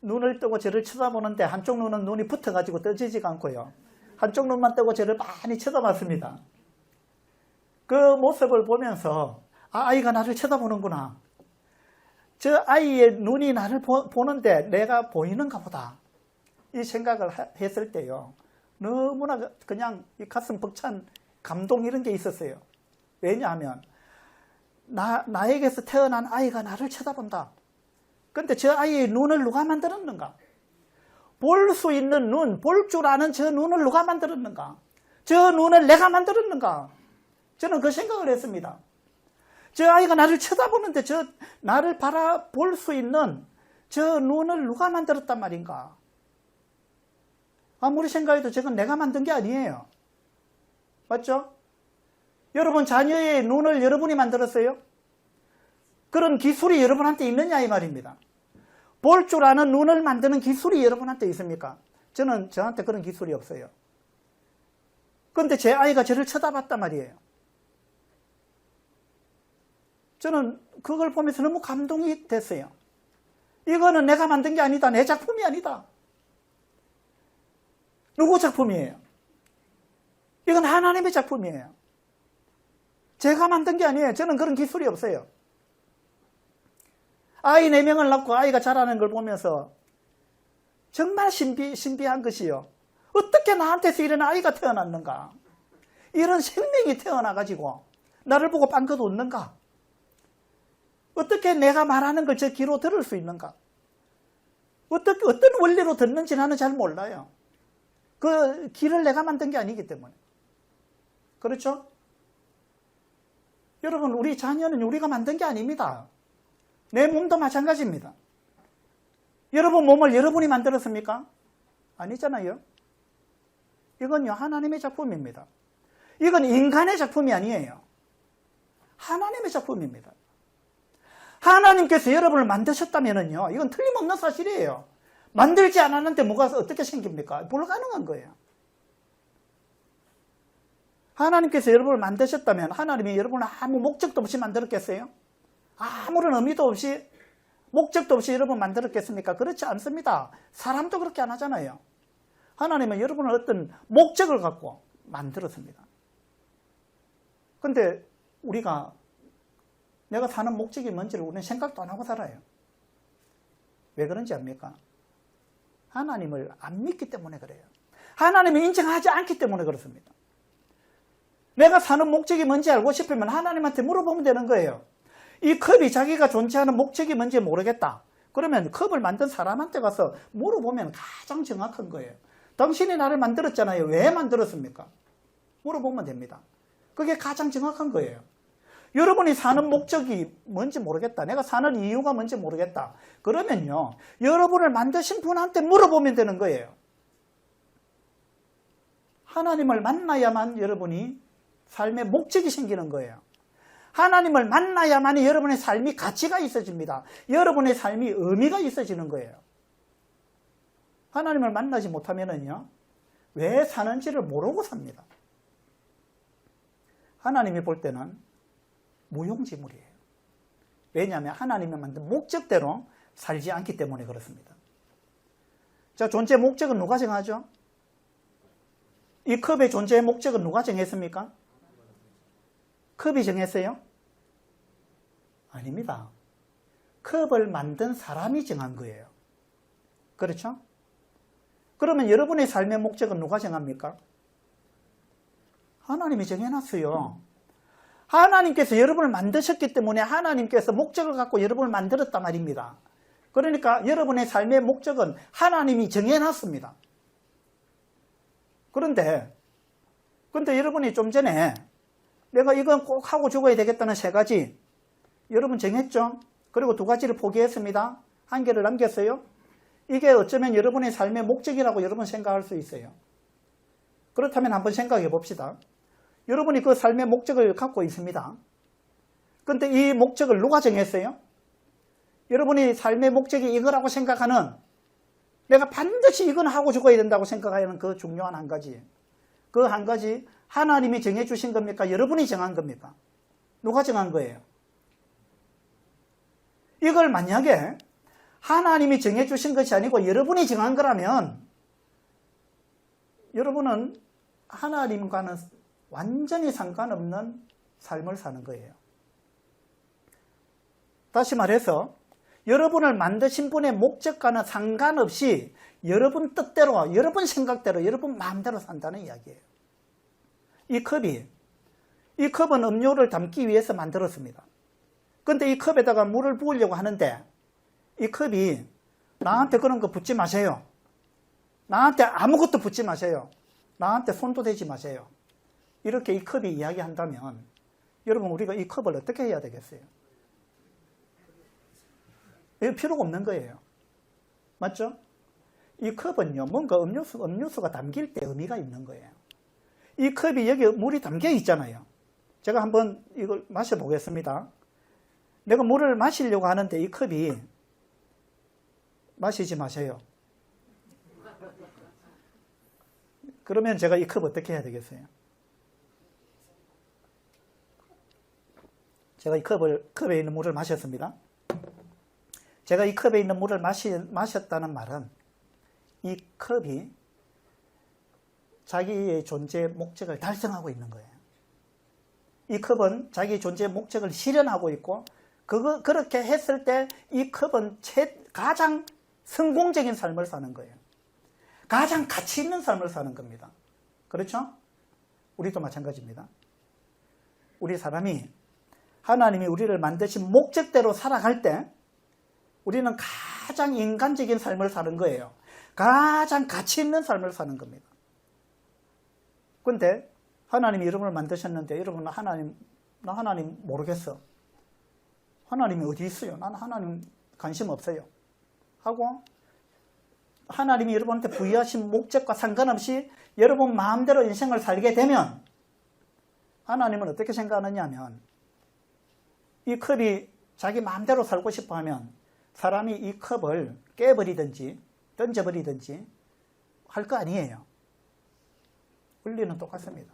A: 눈을 뜨고 저를 쳐다보는데 한쪽 눈은 눈이 붙어가지고 떠지지가 않고요. 한쪽 눈만 뜨고 저를 많이 쳐다봤습니다. 그 모습을 보면서 아이가 나를 쳐다보는구나. 저 아이의 눈이 나를 보는데 내가 보이는가 보다. 이 생각을 했을 때요. 너무나 그냥 이 가슴 벅찬 감동 이런 게 있었어요. 왜냐하면 나에게서 태어난 아이가 나를 쳐다본다. 그런데 저 아이의 눈을 누가 만들었는가? 볼 수 있는 눈, 볼 줄 아는 저 눈을 누가 만들었는가? 저 눈을 내가 만들었는가? 저는 그 생각을 했습니다. 저 아이가 나를 쳐다보는데 저 나를 바라볼 수 있는 저 눈을 누가 만들었단 말인가? 아무리 생각해도 저건 내가 만든 게 아니에요. 맞죠? 여러분 자녀의 눈을 여러분이 만들었어요? 그런 기술이 여러분한테 있느냐 이 말입니다. 볼 줄 아는 눈을 만드는 기술이 여러분한테 있습니까? 저한테 그런 기술이 없어요. 그런데 제 아이가 저를 쳐다봤단 말이에요. 저는 그걸 보면서 너무 감동이 됐어요. 이거는 내가 만든 게 아니다. 내 작품이 아니다. 누구 작품이에요? 이건 하나님의 작품이에요. 제가 만든 게 아니에요. 저는 그런 기술이 없어요. 아이 4명을 낳고 아이가 자라는 걸 보면서 정말 신비한 것이요. 어떻게 나한테서 이런 아이가 태어났는가? 이런 생명이 태어나가지고 나를 보고 빵긋 웃는가? 어떻게 내가 말하는 걸 저 귀로 들을 수 있는가? 어떤 원리로 듣는지 나는 잘 몰라요. 그 귀를 내가 만든 게 아니기 때문에. 그렇죠? 여러분, 우리 자녀는 우리가 만든 게 아닙니다. 내 몸도 마찬가지입니다. 여러분 몸을 여러분이 만들었습니까? 아니잖아요. 이건요, 하나님의 작품입니다. 이건 인간의 작품이 아니에요. 하나님의 작품입니다. 하나님께서 여러분을 만드셨다면요, 이건 틀림없는 사실이에요. 만들지 않았는데 뭐가 어떻게 생깁니까? 불가능한 거예요. 하나님께서 여러분을 만드셨다면 하나님이 여러분을 아무 목적도 없이 만들었겠어요? 아무런 의미도 없이, 목적도 없이 여러분 만들었겠습니까? 그렇지 않습니다. 사람도 그렇게 안 하잖아요. 하나님은 여러분을 어떤 목적을 갖고 만들었습니다. 근데 우리가 내가 사는 목적이 뭔지를 우리는 생각도 안 하고 살아요. 왜 그런지 압니까? 하나님을 안 믿기 때문에 그래요. 하나님을 인정하지 않기 때문에 그렇습니다. 내가 사는 목적이 뭔지 알고 싶으면 하나님한테 물어보면 되는 거예요. 이 컵이 자기가 존재하는 목적이 뭔지 모르겠다. 그러면 컵을 만든 사람한테 가서 물어보면 가장 정확한 거예요. 당신이 나를 만들었잖아요. 왜 만들었습니까? 물어보면 됩니다. 그게 가장 정확한 거예요. 여러분이 사는 목적이 뭔지 모르겠다. 내가 사는 이유가 뭔지 모르겠다. 그러면요, 여러분을 만드신 분한테 물어보면 되는 거예요. 하나님을 만나야만 여러분이 삶의 목적이 생기는 거예요. 하나님을 만나야만이 여러분의 삶이 가치가 있어집니다. 여러분의 삶이 의미가 있어지는 거예요. 하나님을 만나지 못하면은요, 왜 사는지를 모르고 삽니다. 하나님이 볼 때는 무용지물이에요. 왜냐하면 하나님이 만든 목적대로 살지 않기 때문에 그렇습니다. 자, 존재 목적은 누가 정하죠? 이 컵의 존재의 목적은 누가 정했습니까? 컵이 정했어요? 아닙니다. 컵을 만든 사람이 정한 거예요. 그렇죠? 그러면 여러분의 삶의 목적은 누가 정합니까? 하나님이 정해놨어요. 하나님께서 여러분을 만드셨기 때문에 하나님께서 목적을 갖고 여러분을 만들었단 말입니다. 그러니까 여러분의 삶의 목적은 하나님이 정해놨습니다. 그런데 여러분이 좀 전에 내가 이건 꼭 하고 죽어야 되겠다는 3가지 여러분 정했죠? 그리고 2가지를 포기했습니다. 1개를 남겼어요. 이게 어쩌면 여러분의 삶의 목적이라고 여러분 생각할 수 있어요. 그렇다면 한번 생각해 봅시다. 여러분이 그 삶의 목적을 갖고 있습니다. 그런데 이 목적을 누가 정했어요? 여러분이 삶의 목적이 이거라고 생각하는, 내가 반드시 이건 하고 죽어야 된다고 생각하는 그 중요한 1가지. 그 1가지 하나님이 정해주신 겁니까? 여러분이 정한 겁니까? 누가 정한 거예요? 이걸 만약에 하나님이 정해주신 것이 아니고 여러분이 정한 거라면 여러분은 하나님과는 완전히 상관없는 삶을 사는 거예요. 다시 말해서 여러분을 만드신 분의 목적과는 상관없이 여러분 뜻대로, 여러분 생각대로, 여러분 마음대로 산다는 이야기예요. 이 컵은 음료를 담기 위해서 만들었습니다. 그런데 이 컵에다가 물을 부으려고 하는데 이 컵이 나한테 그런 거 붓지 마세요. 나한테 아무것도 붓지 마세요. 나한테 손도 대지 마세요. 이렇게 이 컵이 이야기한다면 여러분 우리가 이 컵을 어떻게 해야 되겠어요? 이거 필요가 없는 거예요. 맞죠? 이 컵은요 뭔가 음료수가 담길 때 의미가 있는 거예요. 이 컵이 여기 물이 담겨 있잖아요. 제가 한번 이걸 마셔보겠습니다. 내가 물을 마시려고 하는데 이 컵이 마시지 마세요. 그러면 제가 이 컵 어떻게 해야 되겠어요? 제가 이 컵에 있는 물을 마셨습니다. 제가 이 컵에 있는 물을 마셨다는 말은 이 컵이 자기의 존재 목적을 달성하고 있는 거예요. 이 컵은 자기 존재 목적을 실현하고 있고 그렇게 했을 때 이 컵은 가장 성공적인 삶을 사는 거예요. 가장 가치 있는 삶을 사는 겁니다. 그렇죠? 우리도 마찬가지입니다. 우리 사람이 하나님이 우리를 만드신 목적대로 살아갈 때 우리는 가장 인간적인 삶을 사는 거예요. 가장 가치 있는 삶을 사는 겁니다. 그런데 하나님이 여러분을 만드셨는데 여러분은 나 하나님 모르겠어. 하나님이 어디 있어요? 나는 하나님 관심 없어요. 하고 하나님이 여러분한테 부여하신 목적과 상관없이 여러분 마음대로 인생을 살게 되면 하나님은 어떻게 생각하느냐 하면 이 컵이 자기 마음대로 살고 싶어 하면 사람이 이 컵을 깨버리든지 던져버리든지 할 거 아니에요. 원리는 똑같습니다.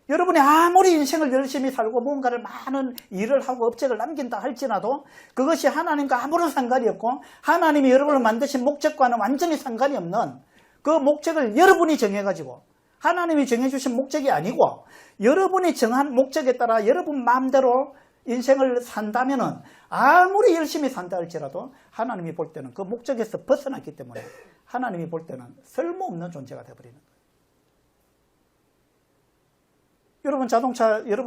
A: 여러분이 아무리 인생을 열심히 살고 뭔가를 많은 일을 하고 업적을 남긴다 할지라도 그것이 하나님과 아무런 상관이 없고 하나님이 여러분을 만드신 목적과는 완전히 상관이 없는 그 목적을 여러분이 정해가지고 하나님이 정해주신 목적이 아니고 여러분이 정한 목적에 따라 여러분 마음대로 인생을 산다면은 아무리 열심히 산다 할지라도 하나님이 볼 때는 그 목적에서 벗어났기 때문에 하나님이 볼 때는 쓸모없는 존재가 되어버리는 거예요. 여러분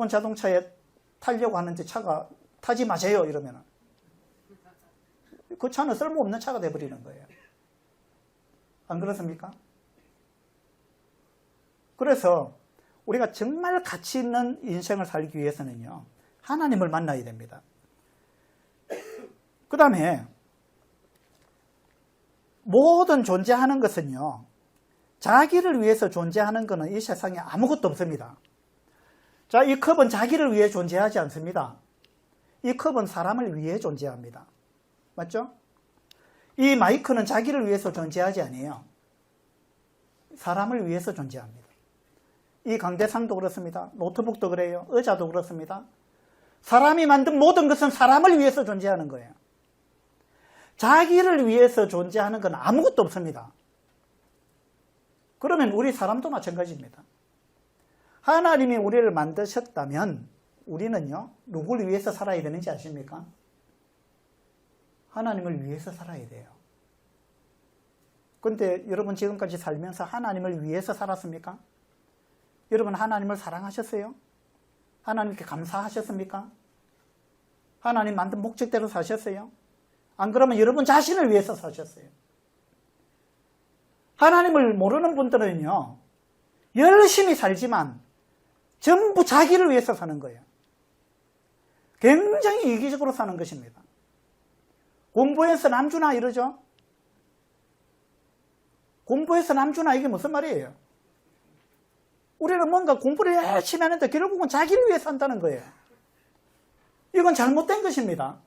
A: 자동차에 타려고 하는데 차가 타지 마세요 이러면 그 차는 쓸모없는 차가 되어버리는 거예요. 안 그렇습니까? 그래서 우리가 정말 가치 있는 인생을 살기 위해서는요 하나님을 만나야 됩니다. 그 다음에 모든 존재하는 것은요 자기를 위해서 존재하는 것은 이 세상에 아무것도 없습니다. 자, 이 컵은 자기를 위해 존재하지 않습니다. 이 컵은 사람을 위해 존재합니다. 맞죠? 이 마이크는 자기를 위해서 존재하지 않아요. 사람을 위해서 존재합니다. 이 강대상도 그렇습니다. 노트북도 그래요. 의자도 그렇습니다. 사람이 만든 모든 것은 사람을 위해서 존재하는 거예요. 자기를 위해서 존재하는 건 아무것도 없습니다. 그러면 우리 사람도 마찬가지입니다. 하나님이 우리를 만드셨다면 우리는요 누구를 위해서 살아야 되는지 아십니까? 하나님을 위해서 살아야 돼요. 그런데 여러분 지금까지 살면서 하나님을 위해서 살았습니까? 여러분 하나님을 사랑하셨어요? 하나님께 감사하셨습니까? 하나님 만든 목적대로 사셨어요? 안 그러면 여러분 자신을 위해서 사셨어요. 하나님을 모르는 분들은요, 열심히 살지만 전부 자기를 위해서 사는 거예요. 굉장히 이기적으로 사는 것입니다. 공부해서 남주나 이러죠? 공부해서 남주나 이게 무슨 말이에요? 우리는 뭔가 공부를 열심히 하는데 결국은 자기를 위해서 한다는 거예요. 이건 잘못된 것입니다.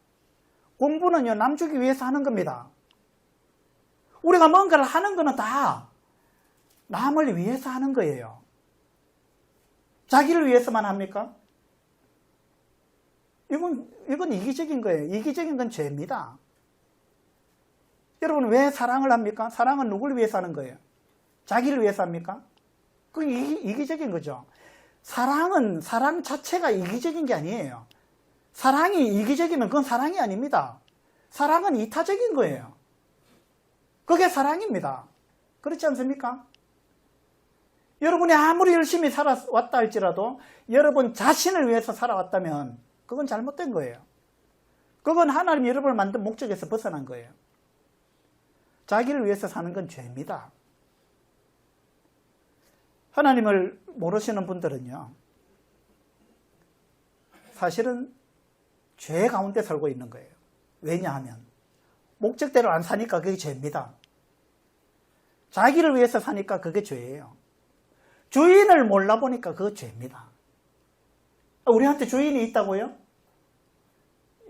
A: 공부는요, 남주기 위해서 하는 겁니다. 우리가 뭔가를 하는 거는 다 남을 위해서 하는 거예요. 자기를 위해서만 합니까? 이건 이기적인 거예요. 이기적인 건 죄입니다. 여러분, 왜 사랑을 합니까? 사랑은 누구를 위해서 하는 거예요? 자기를 위해서 합니까? 그게 이기적인 거죠. 사랑은 사랑 자체가 이기적인 게 아니에요. 사랑이 이기적이면 그건 사랑이 아닙니다. 사랑은 이타적인 거예요. 그게 사랑입니다. 그렇지 않습니까? 여러분이 아무리 열심히 살아왔다 할지라도 여러분 자신을 위해서 살아왔다면 그건 잘못된 거예요. 그건 하나님이 여러분을 만든 목적에서 벗어난 거예요. 자기를 위해서 사는 건 죄입니다. 하나님을 모르시는 분들은요, 사실은 죄 가운데 살고 있는 거예요. 왜냐하면 목적대로 안 사니까 그게 죄입니다. 자기를 위해서 사니까 그게 죄예요. 주인을 몰라보니까 그거 죄입니다. 우리한테 주인이 있다고요?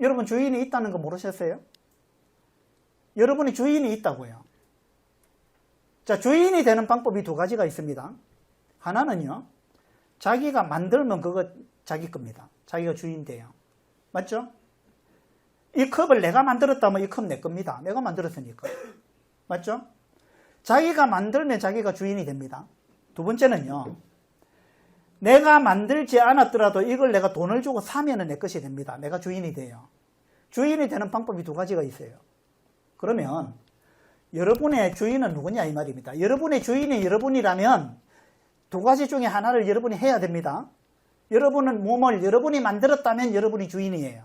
A: 여러분 주인이 있다는 거 모르셨어요? 여러분이 주인이 있다고요. 자, 주인이 되는 방법이 두 가지가 있습니다. 하나는요, 자기가 만들면 그거 자기 겁니다. 자기가 주인 돼요. 맞죠? 이 컵을 내가 만들었다면 이 컵 내 겁니다. 내가 만들었으니까. 맞죠? 자기가 만들면 자기가 주인이 됩니다. 두 번째는요, 내가 만들지 않았더라도 이걸 내가 돈을 주고 사면 내 것이 됩니다. 내가 주인이 돼요. 주인이 되는 방법이 두 가지가 있어요. 그러면 여러분의 주인은 누구냐 이 말입니다. 여러분의 주인이 여러분이라면 두 가지 중에 하나를 여러분이 해야 됩니다. 여러분은 몸을 여러분이 만들었다면 여러분이 주인이에요.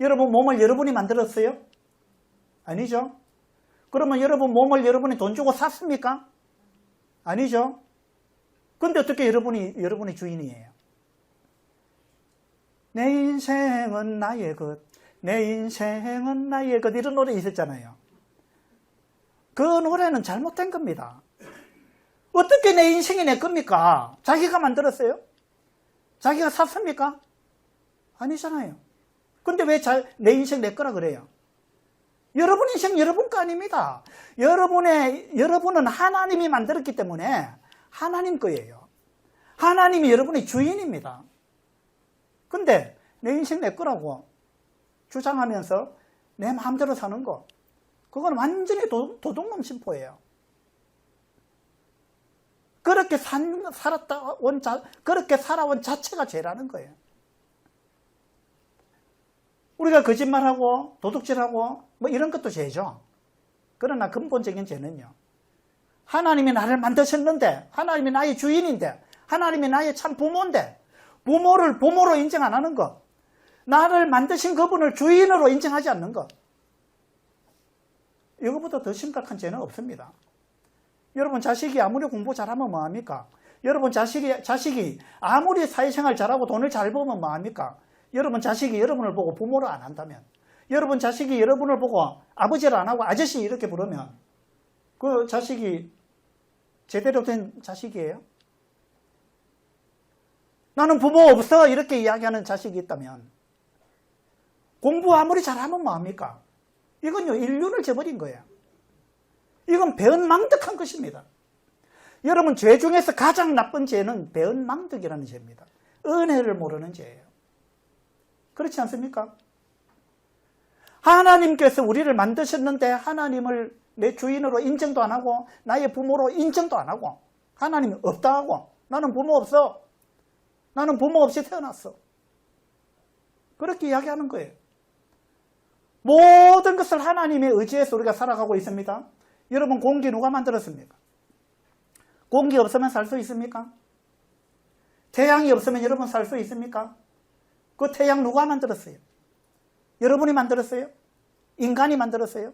A: 여러분 몸을 여러분이 만들었어요? 아니죠? 그러면 여러분 몸을 여러분이 돈 주고 샀습니까? 아니죠? 근데 어떻게 여러분이 주인이에요? 내 인생은 나의 것, 내 인생은 나의 것, 이런 노래 있었잖아요. 그 노래는 잘못된 겁니다. 어떻게 내 인생이 내 겁니까? 자기가 만들었어요? 자기가 샀습니까? 아니잖아요. 근데 왜 내 인생 내 거라 그래요? 여러분 인생 여러분 거 아닙니다. 여러분은 하나님이 만들었기 때문에 하나님 거예요. 하나님이 여러분의 주인입니다. 근데 내 인생 내 거라고 주장하면서 내 마음대로 사는 거, 그건 완전히 도둑놈 심보예요. 그렇게 살아온 자체가 죄라는 거예요. 우리가 거짓말하고 도둑질하고 뭐 이런 것도 죄죠. 그러나 근본적인 죄는요, 하나님이 나를 만드셨는데, 하나님이 나의 주인인데, 하나님이 나의 참 부모인데, 부모를 부모로 인정 안 하는 것, 나를 만드신 그분을 주인으로 인정하지 않는 것, 이거보다 더 심각한 죄는 없습니다. 여러분 자식이 아무리 공부 잘하면 뭐합니까? 여러분 자식이 아무리 사회생활 잘하고 돈을 잘 벌면 뭐합니까? 여러분 자식이 여러분을 보고 부모를 안 한다면, 여러분 자식이 여러분을 보고 아버지를 안 하고 아저씨 이렇게 부르면 그 자식이 제대로 된 자식이에요? 나는 부모 없어 이렇게 이야기하는 자식이 있다면, 공부 아무리 잘하면 뭐합니까? 이건요 인륜을 저버린 거예요. 이건 배은망덕한 것입니다. 여러분 죄 중에서 가장 나쁜 죄는 배은망덕이라는 죄입니다. 은혜를 모르는 죄예요. 그렇지 않습니까? 하나님께서 우리를 만드셨는데 하나님을 내 주인으로 인정도 안 하고 나의 부모로 인정도 안 하고, 하나님이 없다 하고, 나는 부모 없어, 나는 부모 없이 태어났어, 그렇게 이야기하는 거예요. 모든 것을 하나님의 의지에서 우리가 살아가고 있습니다. 여러분 공기 누가 만들었습니까? 공기 없으면 살 수 있습니까? 태양이 없으면 여러분 살 수 있습니까? 그 태양 누가 만들었어요? 여러분이 만들었어요? 인간이 만들었어요?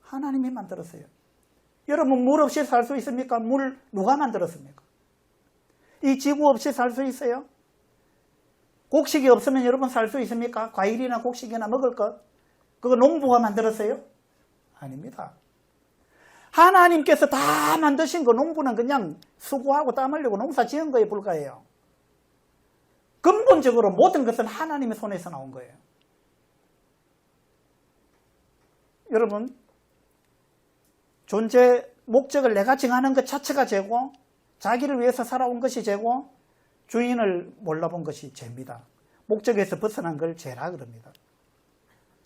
A: 하나님이 만들었어요. 여러분 물 없이 살 수 있습니까? 물 누가 만들었습니까? 이 지구 없이 살 수 있어요? 곡식이 없으면 여러분 살 수 있습니까? 과일이나 곡식이나 먹을 것? 그거 농부가 만들었어요? 아닙니다. 하나님께서 다 만드신 거 농부는 그냥 수고하고 땀 흘리고 농사 지은 거에 불과해요. 근본적으로 모든 것은 하나님의 손에서 나온 거예요. 여러분, 존재 목적을 내가 정하는 것 자체가 죄고, 자기를 위해서 살아온 것이 죄고, 주인을 몰라본 것이 죄입니다. 목적에서 벗어난 걸 죄라 그럽니다.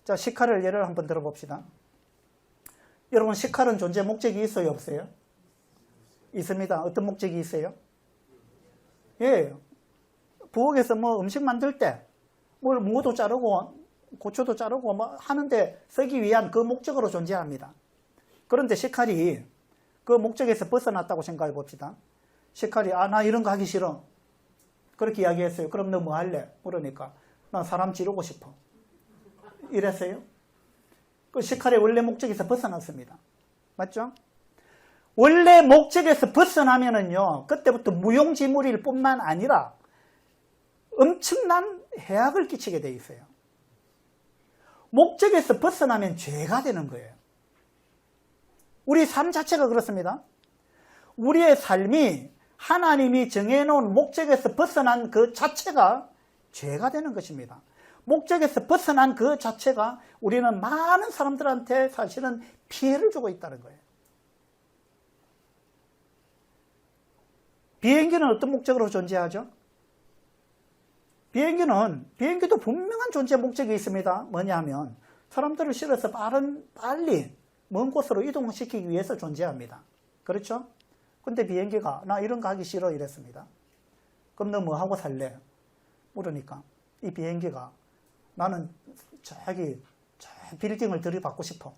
A: 자, 식칼을 예를 한번 들어봅시다. 여러분, 식칼은 존재 목적이 있어요, 없어요? 있습니다. 어떤 목적이 있어요? 예. 부엌에서 뭐 음식 만들 때, 뭘 무도 자르고, 고추도 자르고, 뭐 하는데 쓰기 위한 그 목적으로 존재합니다. 그런데 식칼이 그 목적에서 벗어났다고 생각해 봅시다. 식칼이, 나 이런 거 하기 싫어. 그렇게 이야기했어요. 그럼 너 뭐 할래? 그러니까, 난 사람 지르고 싶어. 이랬어요. 그 식칼의 원래 목적에서 벗어났습니다. 맞죠? 원래 목적에서 벗어나면은요, 그때부터 무용지물일 뿐만 아니라 엄청난 해악을 끼치게 돼 있어요. 목적에서 벗어나면 죄가 되는 거예요. 우리 삶 자체가 그렇습니다. 우리의 삶이 하나님이 정해놓은 목적에서 벗어난 그 자체가 죄가 되는 것입니다. 목적에서 벗어난 그 자체가 우리는 많은 사람들한테 사실은 피해를 주고 있다는 거예요. 비행기는 어떤 목적으로 존재하죠? 비행기도 분명한 존재 목적이 있습니다. 뭐냐 하면 사람들을 실어서 빨리 먼 곳으로 이동시키기 위해서 존재합니다. 그렇죠? 근데 비행기가 나 이런 거 하기 싫어 이랬습니다. 그럼 너 뭐 하고 살래? 물으니까 이 비행기가 나는 저 빌딩을 들이받고 싶어.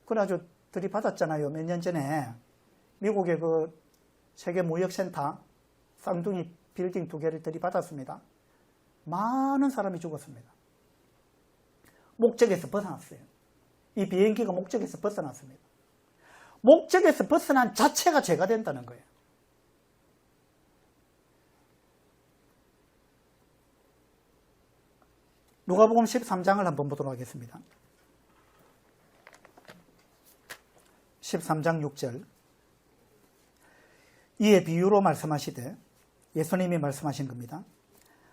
A: 그래가지고 들이받았잖아요. 몇 년 전에 미국의 그 세계무역센터 쌍둥이 빌딩 2개를 들이받았습니다. 많은 사람이 죽었습니다. 목적에서 벗어났어요. 이 비행기가 목적에서 벗어났습니다. 목적에서 벗어난 자체가 죄가 된다는 거예요. 누가복음 13장을 한번 보도록 하겠습니다. 13장 6절. 이에 비유로 말씀하시되 예수님이 말씀하신 겁니다.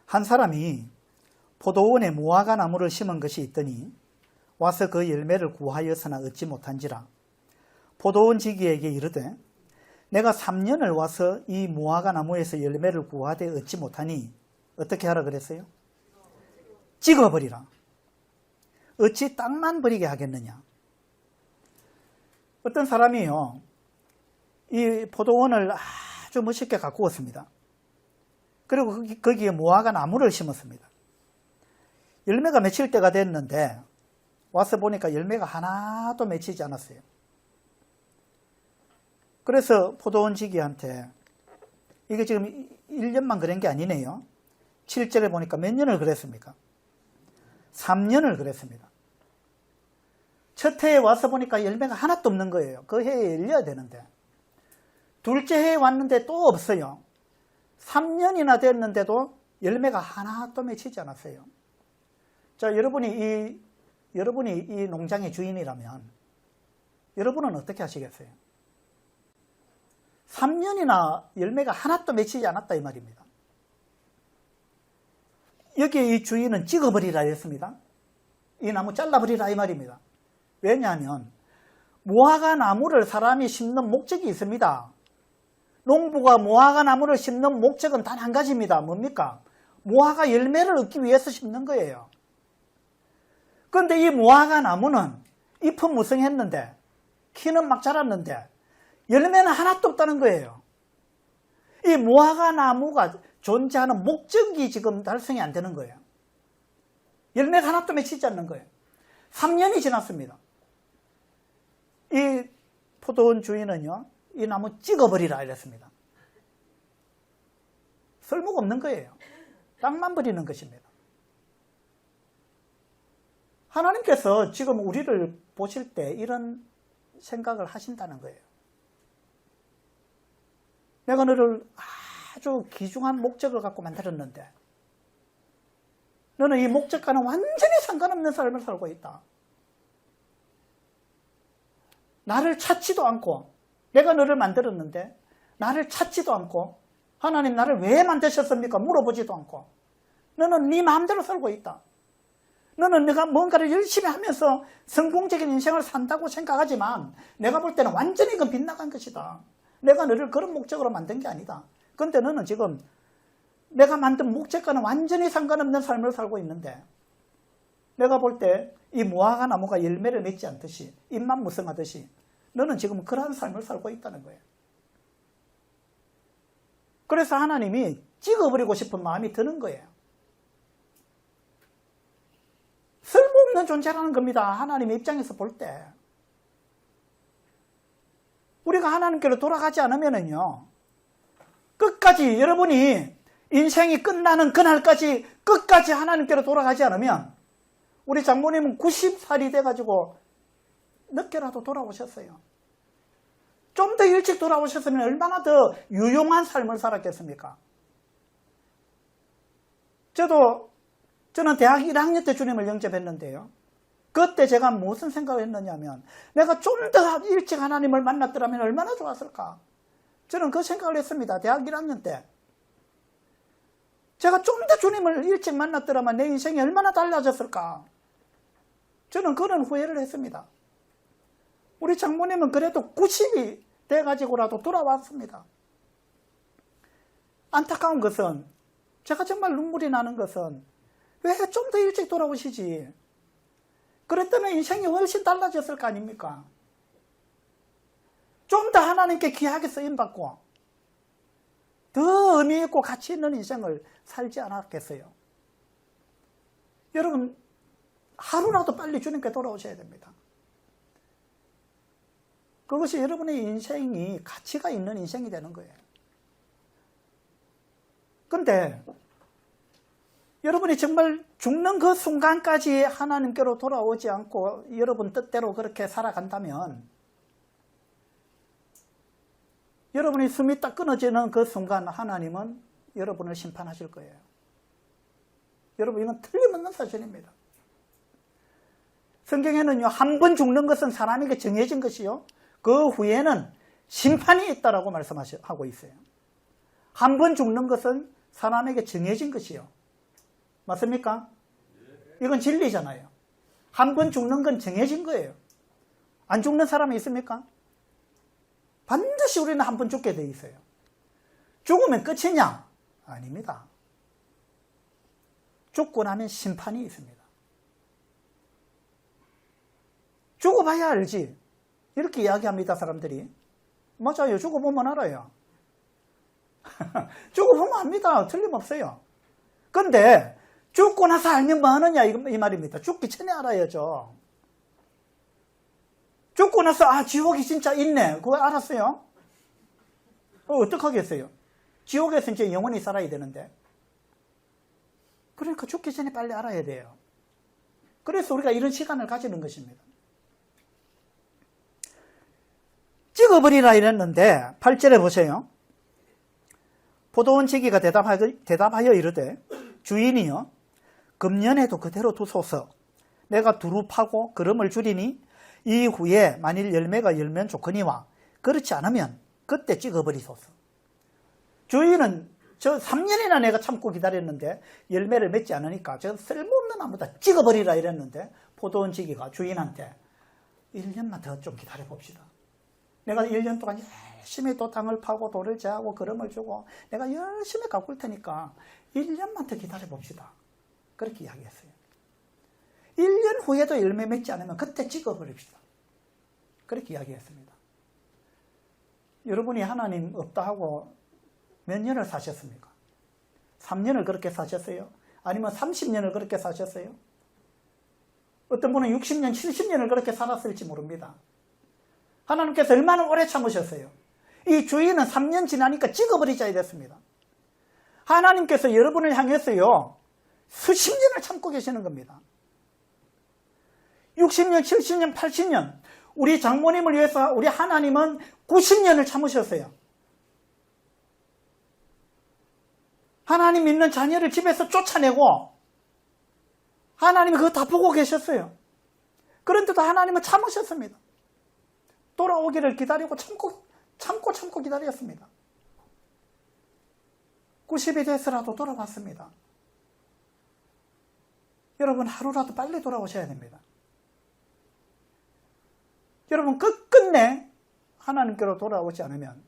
A: 한 사람이 포도원에 무화과 나무를 심은 것이 있더니 와서 그 열매를 구하였으나 얻지 못한지라. 포도원 지기에게 이르되 내가 3년을 와서 이 무화과 나무에서 열매를 구하되 얻지 못하니 어떻게 하라 그랬어요? 찍어버리라. 어찌 땅만 버리게 하겠느냐. 어떤 사람이요, 이 포도원을 아주 멋있게 가꾸었습니다. 그리고 거기에 무화과 나무를 심었습니다. 열매가 맺힐 때가 됐는데 와서 보니까 열매가 하나도 맺히지 않았어요. 그래서 포도원 지기한테 이게 지금 1년만 그런 게 아니네요. 7절에 보니까 몇 년을 그랬습니까? 3년을 그랬습니다. 첫 해에 와서 보니까 열매가 하나도 없는 거예요. 그 해에 열려야 되는데. 둘째 해에 왔는데 또 없어요. 3년이나 됐는데도 열매가 하나도 맺히지 않았어요. 자, 여러분이 이 농장의 주인이라면 여러분은 어떻게 하시겠어요? 3년이나 열매가 하나도 맺히지 않았다 이 말입니다. 여기에 이 주인은 찍어버리라 했습니다. 이 나무 잘라버리라 이 말입니다. 왜냐하면 무화과 나무를 사람이 심는 목적이 있습니다. 농부가 무화과 나무를 심는 목적은 단 한 가지입니다. 뭡니까? 무화과 열매를 얻기 위해서 심는 거예요. 그런데 이 무화과 나무는 잎은 무성했는데 키는 막 자랐는데 열매는 하나도 없다는 거예요. 이 무화과 나무가 존재하는 목적이 지금 달성이 안 되는 거예요. 열매가 하나도 맺히지 않는 거예요. 3년이 지났습니다. 이 포도원 주인은요, 이 나무 찍어버리라 이랬습니다. 쓸모가 없는 거예요. 땅만 버리는 것입니다. 하나님께서 지금 우리를 보실 때 이런 생각을 하신다는 거예요. 내가 너를 아주 귀중한 목적을 갖고 만들었는데 너는 이 목적과는 완전히 상관없는 삶을 살고 있다. 나를 찾지도 않고 내가 너를 만들었는데 나를 찾지도 않고 하나님 나를 왜 만드셨습니까? 물어보지도 않고 너는 네 마음대로 살고 있다. 너는 내가 뭔가를 열심히 하면서 성공적인 인생을 산다고 생각하지만 내가 볼 때는 완전히 그건 빗나간 것이다. 내가 너를 그런 목적으로 만든 게 아니다. 그런데 너는 지금 내가 만든 목적과는 완전히 상관없는 삶을 살고 있는데 내가 볼 때 이 무화과 나무가 열매를 맺지 않듯이 잎만 무성하듯이 너는 지금 그러한 삶을 살고 있다는 거예요. 그래서 하나님이 찍어버리고 싶은 마음이 드는 거예요. 쓸모없는 존재라는 겁니다. 하나님의 입장에서 볼 때. 우리가 하나님께로 돌아가지 않으면요. 끝까지 여러분이 인생이 끝나는 그날까지 끝까지 하나님께로 돌아가지 않으면 우리 장모님은 90살이 돼가지고 늦게라도 돌아오셨어요. 좀 더 일찍 돌아오셨으면 얼마나 더 유용한 삶을 살았겠습니까? 저는 대학 1학년 때 주님을 영접했는데요. 그때 제가 무슨 생각을 했느냐면 내가 좀 더 일찍 하나님을 만났더라면 얼마나 좋았을까? 저는 그 생각을 했습니다. 대학 1학년 때. 제가 좀 더 주님을 일찍 만났더라면 내 인생이 얼마나 달라졌을까? 저는 그런 후회를 했습니다. 우리 장모님은 그래도 90이 돼가지고라도 돌아왔습니다. 안타까운 것은 제가 정말 눈물이 나는 것은 왜 좀 더 일찍 돌아오시지? 그랬더니 인생이 훨씬 달라졌을 거 아닙니까? 좀 더 하나님께 귀하게 쓰임받고 더 의미 있고 가치 있는 인생을 살지 않았겠어요? 여러분 하루라도 빨리 주님께 돌아오셔야 됩니다. 그것이 여러분의 인생이 가치가 있는 인생이 되는 거예요. 그런데 여러분이 정말 죽는 그 순간까지 하나님께로 돌아오지 않고 여러분 뜻대로 그렇게 살아간다면 여러분이 숨이 딱 끊어지는 그 순간 하나님은 여러분을 심판하실 거예요. 여러분 이건 틀림없는 사실입니다. 성경에는요, 한 번 죽는 것은 사람에게 정해진 것이요, 그 후에는 심판이 있다라고 말씀하고 있어요. 한 번 죽는 것은 사람에게 정해진 것이요. 맞습니까? 이건 진리잖아요. 한 번 죽는 건 정해진 거예요. 안 죽는 사람이 있습니까? 반드시 우리는 한 번 죽게 돼 있어요. 죽으면 끝이냐? 아닙니다. 죽고 나면 심판이 있습니다. 죽어봐야 알지. 이렇게 이야기합니다, 사람들이. 맞아요. 죽어보면 알아요. 죽어보면 압니다. 틀림없어요. 근데 죽고 나서 알면 뭐 하느냐 이 말입니다. 죽기 전에 알아야죠. 죽고 나서 지옥이 진짜 있네. 그거 알았어요? 어떡하겠어요? 지옥에서 이제 영원히 살아야 되는데. 그러니까 죽기 전에 빨리 알아야 돼요. 그래서 우리가 이런 시간을 가지는 것입니다. 찍어버리라 이랬는데 8절에 보세요. 포도원 지기가 대답하여 이르되 주인이여 금년에도 그대로 두소서. 내가 두루 파고 그름을 줄이니 이후에 만일 열매가 열면 좋거니와 그렇지 않으면 그때 찍어버리소서. 주인은 저 3년이나 내가 참고 기다렸는데 열매를 맺지 않으니까 저 쓸모없는 나무다 찍어버리라 이랬는데 포도원 지기가 주인한테 1년만 더 좀 기다려봅시다. 내가 1년 동안 열심히 또 땅을 파고 돌을 제하고 그름을 주고 내가 열심히 가꿀 테니까 1년만 더 기다려봅시다. 그렇게 이야기했어요. 1년 후에도 열매 맺지 않으면 그때 찍어버립시다. 그렇게 이야기했습니다. 여러분이 하나님 없다 하고 몇 년을 사셨습니까? 3년을 그렇게 사셨어요? 아니면 30년을 그렇게 사셨어요? 어떤 분은 60년, 70년을 그렇게 살았을지 모릅니다. 하나님께서 얼마나 오래 참으셨어요? 이 주인은 3년 지나니까 찍어버리자 이랬습니다. 하나님께서 여러분을 향해서요, 수십 년을 참고 계시는 겁니다. 60년, 70년, 80년, 우리 장모님을 위해서 우리 하나님은 90년을 참으셨어요. 하나님 믿는 자녀를 집에서 쫓아내고 하나님이 그거 다 보고 계셨어요. 그런데도 하나님은 참으셨습니다. 돌아오기를 기다리고 참고 기다렸습니다. 90이 돼서라도 돌아왔습니다. 여러분, 하루라도 빨리 돌아오셔야 됩니다. 여러분, 끝끝내 하나님께로 돌아오지 않으면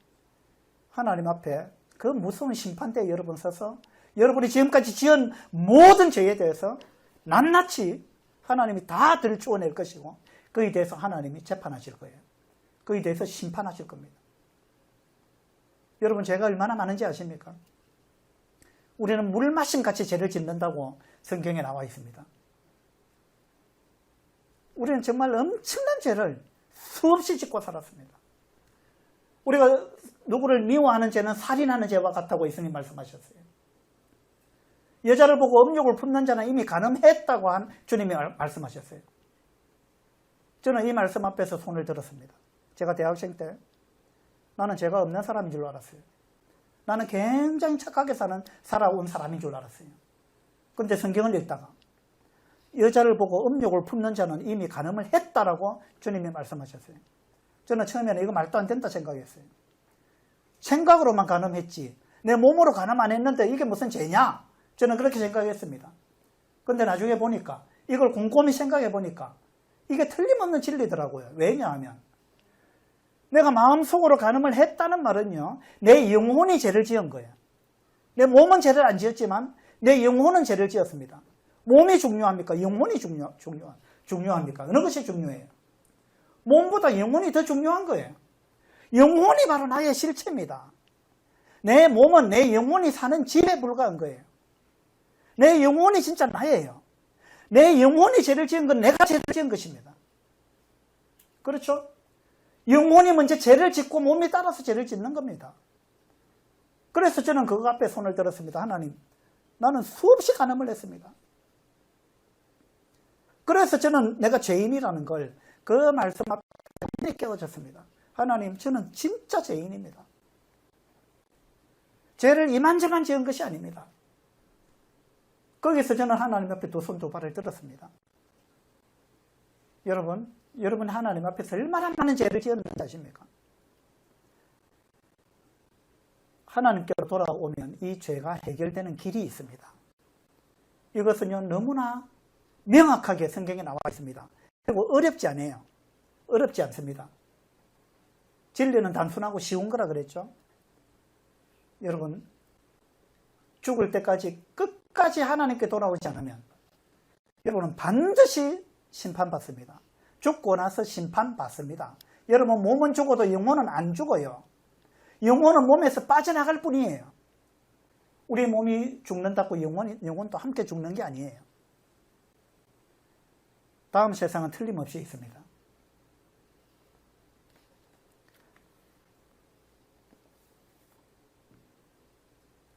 A: 하나님 앞에 그 무서운 심판대에 여러분 서서 여러분이 지금까지 지은 모든 죄에 대해서 낱낱이 하나님이 다 들추어낼 것이고 그에 대해서 하나님이 재판하실 거예요. 그에 대해서 심판하실 겁니다. 여러분, 죄가 얼마나 많은지 아십니까? 우리는 물 마신 같이 죄를 짓는다고 성경에 나와 있습니다. 우리는 정말 엄청난 죄를 수없이 짓고 살았습니다. 우리가 누구를 미워하는 죄는 살인하는 죄와 같다고 예수님 말씀하셨어요. 여자를 보고 음욕을 품는 자는 이미 간음했다고 주님이 말씀하셨어요. 저는 이 말씀 앞에서 손을 들었습니다. 제가 대학생 때 나는 죄가 없는 사람인 줄 알았어요. 나는 굉장히 착하게 살아온 사람인 줄 알았어요. 그런데 성경을 읽다가 여자를 보고 음욕을 품는 자는 이미 간음을 했다라고 주님이 말씀하셨어요. 저는 처음에는 이거 말도 안 된다 생각했어요. 생각으로만 간음했지 내 몸으로 간음 안 했는데 이게 무슨 죄냐? 저는 그렇게 생각했습니다. 그런데 나중에 보니까 이걸 곰곰이 생각해 보니까 이게 틀림없는 진리더라고요. 왜냐하면 내가 마음속으로 간음을 했다는 말은요, 내 영혼이 죄를 지은 거예요. 내 몸은 죄를 안 지었지만 내 영혼은 죄를 지었습니다. 몸이 중요합니까? 영혼이 중요합니까? 어느 것이 중요해요? 몸보다 영혼이 더 중요한 거예요. 영혼이 바로 나의 실체입니다. 내 몸은 내 영혼이 사는 집에 불과한 거예요. 내 영혼이 진짜 나예요. 내 영혼이 죄를 지은 건 내가 죄를 지은 것입니다. 그렇죠? 영혼이 먼저 죄를 짓고 몸이 따라서 죄를 짓는 겁니다. 그래서 저는 그거 앞에 손을 들었습니다. 하나님, 나는 수없이 간음을 했습니다. 그래서 저는 내가 죄인이라는 걸 그 말씀 앞에 깨워졌습니다. 하나님, 저는 진짜 죄인입니다. 죄를 이만저만 지은 것이 아닙니다. 거기서 저는 하나님 앞에 두 손 두 발을 들었습니다. 여러분 하나님 앞에서 얼마나 많은 죄를 지었는지 아십니까? 하나님께로 돌아오면 이 죄가 해결되는 길이 있습니다. 이것은요, 너무나 명확하게 성경에 나와 있습니다. 그리고 어렵지 않아요. 어렵지 않습니다. 진리는 단순하고 쉬운 거라 그랬죠. 여러분, 죽을 때까지 끝까지 하나님께 돌아오지 않으면 여러분은 반드시 심판받습니다. 죽고 나서 심판받습니다. 여러분, 몸은 죽어도 영혼은 안 죽어요. 영혼은 몸에서 빠져나갈 뿐이에요. 우리 몸이 죽는다고 영혼도 함께 죽는 게 아니에요. 다음 세상은 틀림없이 있습니다.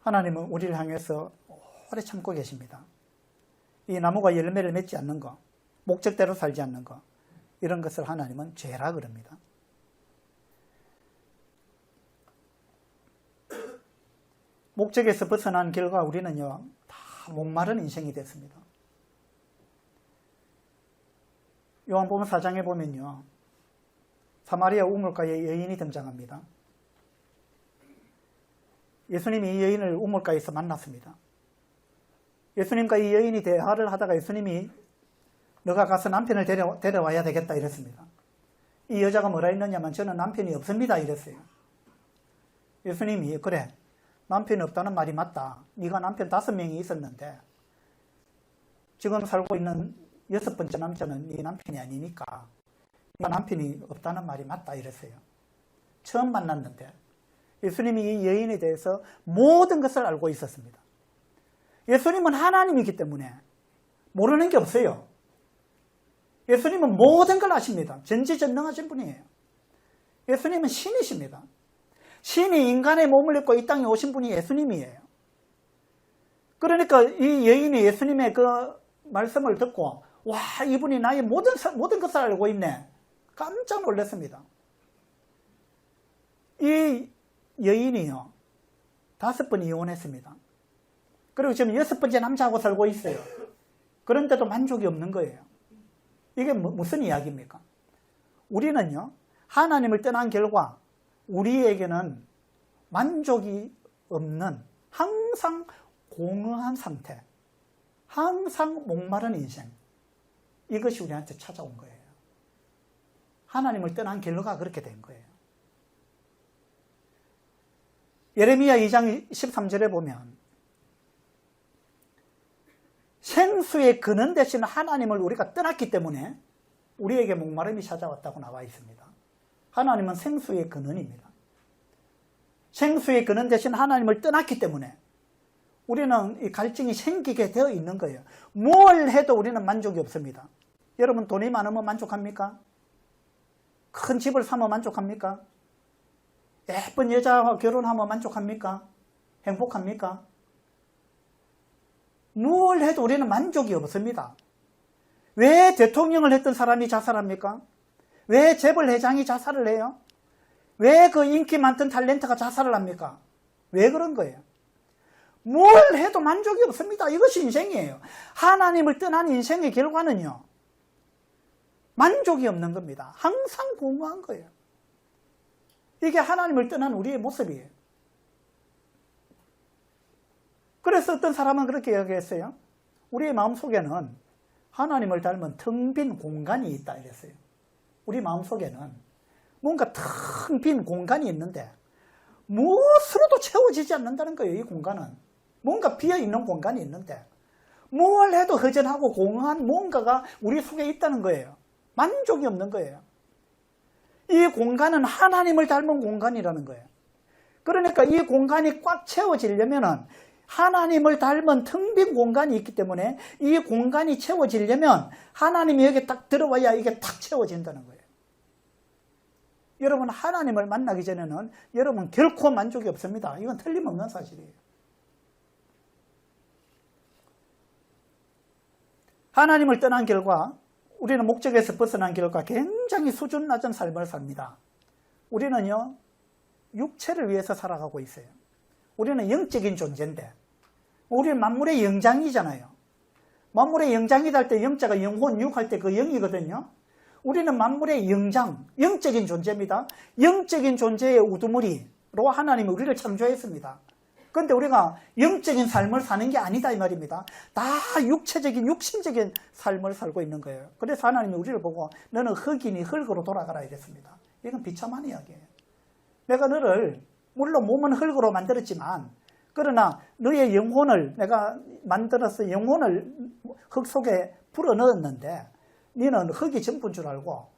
A: 하나님은 우리를 향해서 오래 참고 계십니다. 이 나무가 열매를 맺지 않는 것, 목적대로 살지 않는 것, 이런 것을 하나님은 죄라 그럽니다. 목적에서 벗어난 결과 우리는요, 다 목마른 인생이 됐습니다. 요한복음 4장에 보면요, 사마리아 우물가에 여인이 등장합니다. 예수님이 이 여인을 우물가에서 만났습니다. 예수님과 이 여인이 대화를 하다가 예수님이 너가 가서 남편을 데려와야 되겠다 이랬습니다. 이 여자가 뭐라 했느냐면 저는 남편이 없습니다 이랬어요. 예수님이 그래, 남편이 없다는 말이 맞다. 네가 남편 5명이 있었는데 지금 살고 있는 6번째 남자는 네 남편이 아니니까 네가 남편이 없다는 말이 맞다 이랬어요. 처음 만났는데 예수님이 이 여인에 대해서 모든 것을 알고 있었습니다. 예수님은 하나님이기 때문에 모르는 게 없어요. 예수님은 모든 걸 아십니다. 전지전능하신 분이에요. 예수님은 신이십니다. 신이 인간의 몸을 입고 이 땅에 오신 분이 예수님이에요. 그러니까 이 여인이 예수님의 그 말씀을 듣고 와, 이분이 나의 모든 것을 알고 있네. 깜짝 놀랐습니다. 이 여인이요, 5번 이혼했습니다. 그리고 지금 6번째 남자하고 살고 있어요. 그런데도 만족이 없는 거예요. 이게 무슨 이야기입니까? 우리는요, 하나님을 떠난 결과 우리에게는 만족이 없는 항상 공허한 상태, 항상 목마른 인생, 이것이 우리한테 찾아온 거예요. 하나님을 떠난 결과가 그렇게 된 거예요. 예레미야 2장 13절에 보면 생수의 근원 되시는 하나님을 우리가 떠났기 때문에 우리에게 목마름이 찾아왔다고 나와 있습니다. 하나님은 생수의 근원입니다. 생수의 근원 되신 하나님을 떠났기 때문에 우리는 이 갈증이 생기게 되어 있는 거예요. 뭘 해도 우리는 만족이 없습니다. 여러분, 돈이 많으면 만족합니까? 큰 집을 사면 만족합니까? 예쁜 여자와 결혼하면 만족합니까? 행복합니까? 뭘 해도 우리는 만족이 없습니다. 왜 대통령을 했던 사람이 자살합니까? 왜 재벌 회장이 자살을 해요? 왜 그 인기 많던 탤런트가 자살을 합니까? 왜 그런 거예요? 뭘 해도 만족이 없습니다. 이것이 인생이에요. 하나님을 떠난 인생의 결과는요, 만족이 없는 겁니다. 항상 공허한 거예요. 이게 하나님을 떠난 우리의 모습이에요. 그래서 어떤 사람은 그렇게 이야기했어요. 우리의 마음속에는 하나님을 닮은 텅 빈 공간이 있다 이랬어요. 우리 마음속에는 뭔가 텅 빈 공간이 있는데 무엇으로도 채워지지 않는다는 거예요. 이 공간은 뭔가 비어있는 공간이 있는데 뭘 해도 허전하고 공허한 뭔가가 우리 속에 있다는 거예요. 만족이 없는 거예요. 이 공간은 하나님을 닮은 공간이라는 거예요. 그러니까 이 공간이 꽉 채워지려면 하나님을 닮은 텅 빈 공간이 있기 때문에 이 공간이 채워지려면 하나님이 여기 딱 들어와야 이게 탁 채워진다는 거예요. 여러분, 하나님을 만나기 전에는 여러분 결코 만족이 없습니다. 이건 틀림없는 사실이에요. 하나님을 떠난 결과 우리는 목적에서 벗어난 결과 굉장히 수준 낮은 삶을 삽니다. 우리는요, 육체를 위해서 살아가고 있어요. 우리는 영적인 존재인데 우리는 만물의 영장이잖아요. 만물의 영장이다 할 때 영자가 영혼, 육할 때 그 영이거든요. 우리는 만물의 영장, 영적인 존재입니다. 영적인 존재의 우두머리로 하나님이 우리를 창조했습니다. 그런데 우리가 영적인 삶을 사는 게 아니다 이 말입니다. 다 육체적인, 육신적인 삶을 살고 있는 거예요. 그래서 하나님이 우리를 보고 너는 흙이니 흙으로 돌아가라 이랬습니다. 이건 비참한 이야기예요. 내가 너를 물론 몸은 흙으로 만들었지만 그러나 너의 영혼을 내가 만들어서 영혼을 흙 속에 불어넣었는데 너는 흙이 전부인 줄 알고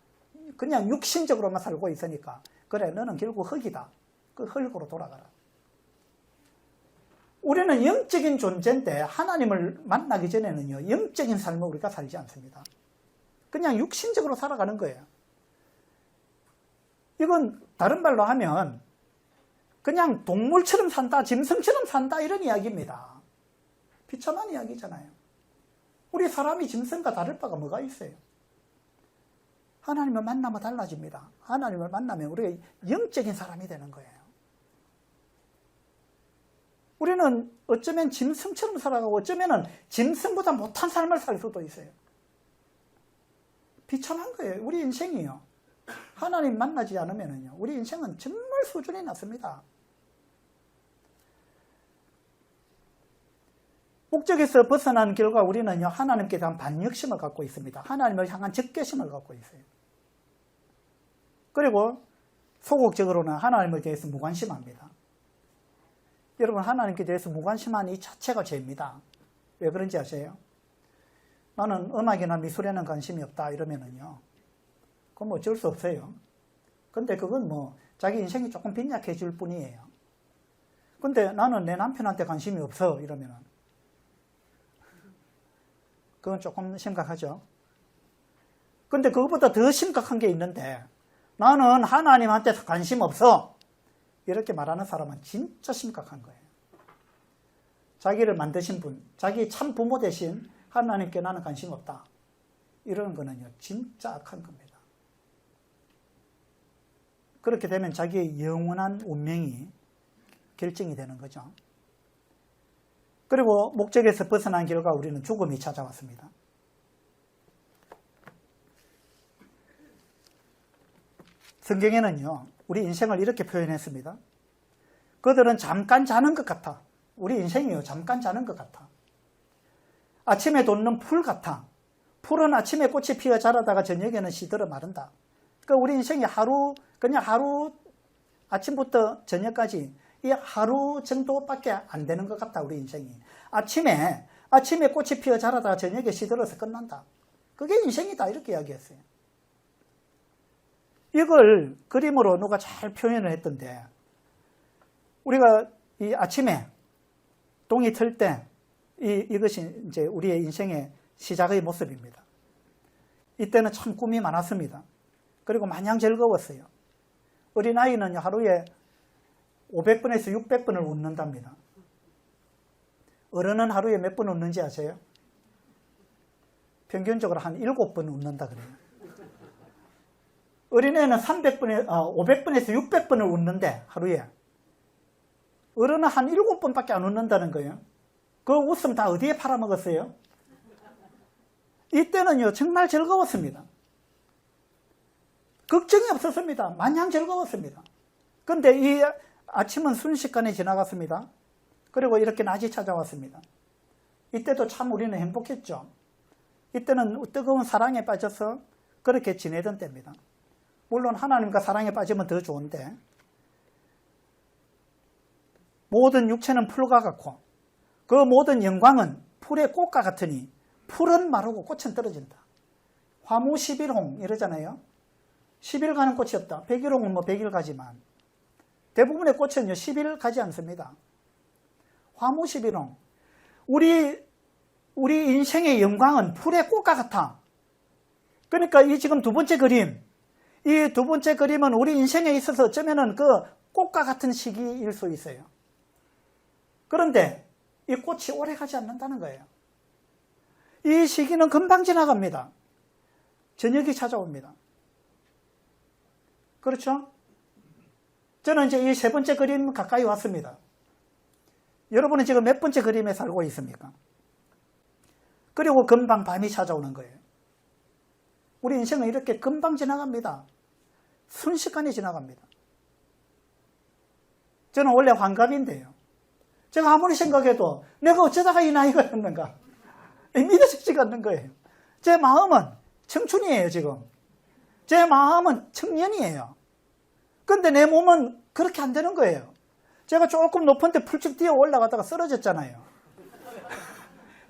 A: 그냥 육신적으로만 살고 있으니까 그래 너는 결국 흙이다. 그 흙으로 돌아가라. 우리는 영적인 존재인데 하나님을 만나기 전에는요, 영적인 삶을 우리가 살지 않습니다. 그냥 육신적으로 살아가는 거예요. 이건 다른 말로 하면 그냥 동물처럼 산다, 짐승처럼 산다 이런 이야기입니다. 비참한 이야기잖아요. 우리 사람이 짐승과 다를 바가 뭐가 있어요? 하나님을 만나면 달라집니다. 하나님을 만나면 우리가 영적인 사람이 되는 거예요. 우리는 어쩌면 짐승처럼 살아가고 어쩌면 짐승보다 못한 삶을 살 수도 있어요. 비참한 거예요. 우리 인생이요. 하나님 만나지 않으면요, 우리 인생은 정말 수준이 낮습니다. 목적에서 벗어난 결과 우리는요, 하나님께 대한 반역심을 갖고 있습니다. 하나님을 향한 적개심을 갖고 있어요. 그리고 소극적으로는 하나님에 대해서 무관심합니다. 여러분, 하나님께 대해서 무관심한 이 자체가 죄입니다. 왜 그런지 아세요? 나는 음악이나 미술에는 관심이 없다 이러면은요, 그건 뭐 어쩔 수 없어요. 근데 그건 뭐 자기 인생이 조금 빈약해질 뿐이에요. 근데 나는 내 남편한테 관심이 없어 이러면은 그건 조금 심각하죠. 근데 그것보다 더 심각한 게 있는데 나는 하나님한테 관심 없어. 이렇게 말하는 사람은 진짜 심각한 거예요. 자기를 만드신 분, 자기 참 부모 대신 하나님께 나는 관심 없다. 이러는 거는요, 진짜 악한 겁니다. 그렇게 되면 자기의 영원한 운명이 결정이 되는 거죠. 그리고 목적에서 벗어난 결과 우리는 죽음이 찾아왔습니다. 성경에는요, 우리 인생을 이렇게 표현했습니다. 그들은 잠깐 자는 것 같아. 우리 인생이요, 잠깐 자는 것 같아. 아침에 돋는 풀 같아. 풀은 아침에 꽃이 피어 자라다가 저녁에는 시들어 마른다. 그러니까 우리 인생이 그냥 하루, 아침부터 저녁까지 이 하루 정도밖에 안 되는 것 같다, 우리 인생이. 아침에 꽃이 피어 자라다가 저녁에 시들어서 끝난다. 그게 인생이다, 이렇게 이야기했어요. 이걸 그림으로 누가 잘 표현을 했던데, 우리가 이 아침에 동이 틀 때, 이것이 이제 우리의 인생의 시작의 모습입니다. 이때는 참 꿈이 많았습니다. 그리고 마냥 즐거웠어요. 어린아이는 하루에 500번에서 600번을 웃는답니다. 어른은 하루에 몇 번 웃는지 아세요? 평균적으로 한 7번 웃는다 그래요. 어린애는 500번에서 600번을 웃는데 하루에. 어른은 한 7번밖에 안 웃는다는 거예요. 그 웃음 다 어디에 팔아먹었어요? 이때는요, 정말 즐거웠습니다. 걱정이 없었습니다. 마냥 즐거웠습니다. 그런데 이 아침은 순식간에 지나갔습니다. 그리고 이렇게 낮이 찾아왔습니다. 이때도 참 우리는 행복했죠. 이때는 뜨거운 사랑에 빠져서 그렇게 지내던 때입니다. 물론 하나님과 사랑에 빠지면 더 좋은데, 모든 육체는 풀과 같고 그 모든 영광은 풀의 꽃과 같으니 풀은 마르고 꽃은 떨어진다. 화무 10일홍 이러잖아요. 10일 가는 꽃이 없다. 100일홍은 뭐 100일 가지만 대부분의 꽃은요 10일 가지 않습니다. 화무 11홍. 우리 인생의 영광은 풀의 꽃과 같아. 그러니까 이 지금 두 번째 그림, 이 두 번째 그림은 우리 인생에 있어서 어쩌면은 그 꽃과 같은 시기일 수 있어요. 그런데 이 꽃이 오래 가지 않는다는 거예요. 이 시기는 금방 지나갑니다. 저녁이 찾아옵니다. 그렇죠? 저는 이제 이 세 번째 그림 가까이 왔습니다. 여러분은 지금 몇 번째 그림에 살고 있습니까? 그리고 금방 밤이 찾아오는 거예요. 우리 인생은 이렇게 금방 지나갑니다. 순식간에 지나갑니다. 저는 원래 환갑인데요. 제가 아무리 생각해도 내가 어쩌다가 이 나이가 됐는가 믿어지지가 않는 거예요. 제 마음은 청춘이에요. 지금 제 마음은 청년이에요. 근데 내 몸은 그렇게 안 되는 거예요. 제가 조금 높은 데 풀쭉 뛰어 올라가다가 쓰러졌잖아요.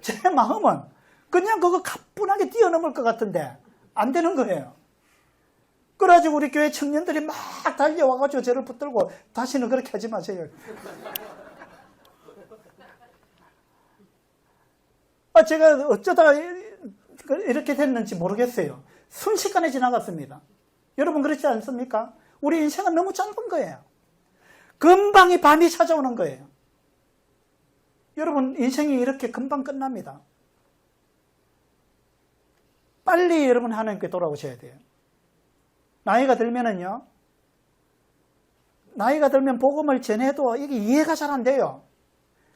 A: 제 마음은 그냥 그거 가뿐하게 뛰어넘을 것 같은데 안 되는 거예요. 그래가지고 우리 교회 청년들이 막 달려와가지고 저를 붙들고 다시는 그렇게 하지 마세요. 제가 어쩌다가 이렇게 됐는지 모르겠어요. 순식간에 지나갔습니다. 여러분 그렇지 않습니까? 우리 인생은 너무 짧은 거예요. 금방 이 밤이 찾아오는 거예요. 여러분 인생이 이렇게 금방 끝납니다. 빨리 여러분 하나님께 돌아오셔야 돼요. 나이가 들면은요, 나이가 들면 복음을 전해도 이게 이해가 잘 안 돼요.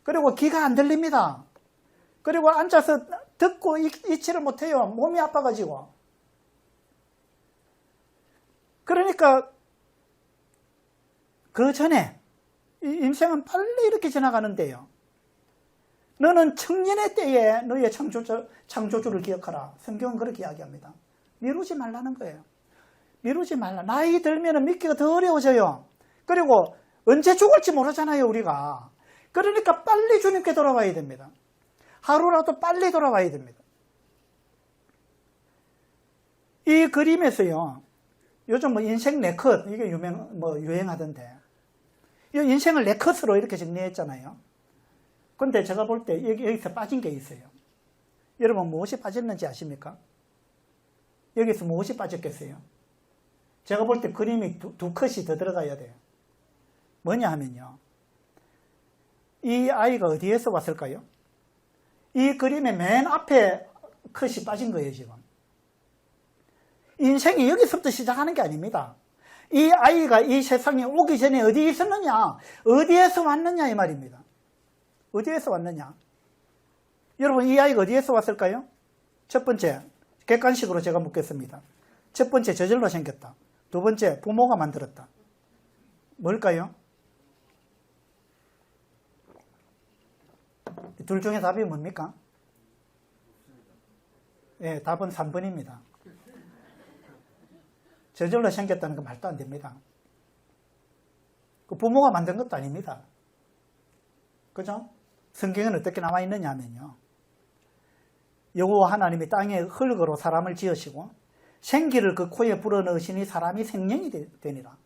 A: 그리고 귀가 안 들립니다. 그리고 앉아서 듣고 잊지를 못해요. 몸이 아파가지고. 그러니까 그 전에 이 인생은 빨리 이렇게 지나가는데요. 너는 청년의 때에 너의 창조주를 기억하라. 성경은 그렇게 이야기합니다. 미루지 말라는 거예요. 미루지 말라. 나이 들면 믿기가 더 어려워져요. 그리고 언제 죽을지 모르잖아요, 우리가. 그러니까 빨리 주님께 돌아와야 됩니다. 하루라도 빨리 돌아와야 됩니다. 이 그림에서요, 요즘 뭐 인생 네컷, 이게 유행하던데, 이 인생을 네컷으로 이렇게 정리했잖아요. 근데 제가 볼 때 여기서 빠진 게 있어요. 여러분 무엇이 빠졌는지 아십니까? 여기서 무엇이 빠졌겠어요? 제가 볼 때 그림이 두 컷이 더 들어가야 돼요. 뭐냐 하면요. 이 아이가 어디에서 왔을까요? 이 그림의 맨 앞에 컷이 빠진 거예요, 지금. 인생이 여기서부터 시작하는 게 아닙니다. 이 아이가 이 세상에 오기 전에 어디 있었느냐, 어디에서 왔느냐 이 말입니다. 어디에서 왔느냐. 여러분, 이 아이가 어디에서 왔을까요? 첫 번째, 객관식으로 제가 묻겠습니다. 첫 번째, 저절로 생겼다. 두 번째, 부모가 만들었다. 뭘까요? 둘 중에 답이 뭡니까? 예, 답은 3번입니다. 저절로 생겼다는 건 말도 안 됩니다. 그 부모가 만든 것도 아닙니다. 그죠? 성경에는 어떻게 나와 있느냐 하면요. 여호와 하나님이 땅에 흙으로 사람을 지으시고 생기를 그 코에 불어넣으시니 사람이 생명이 되니라.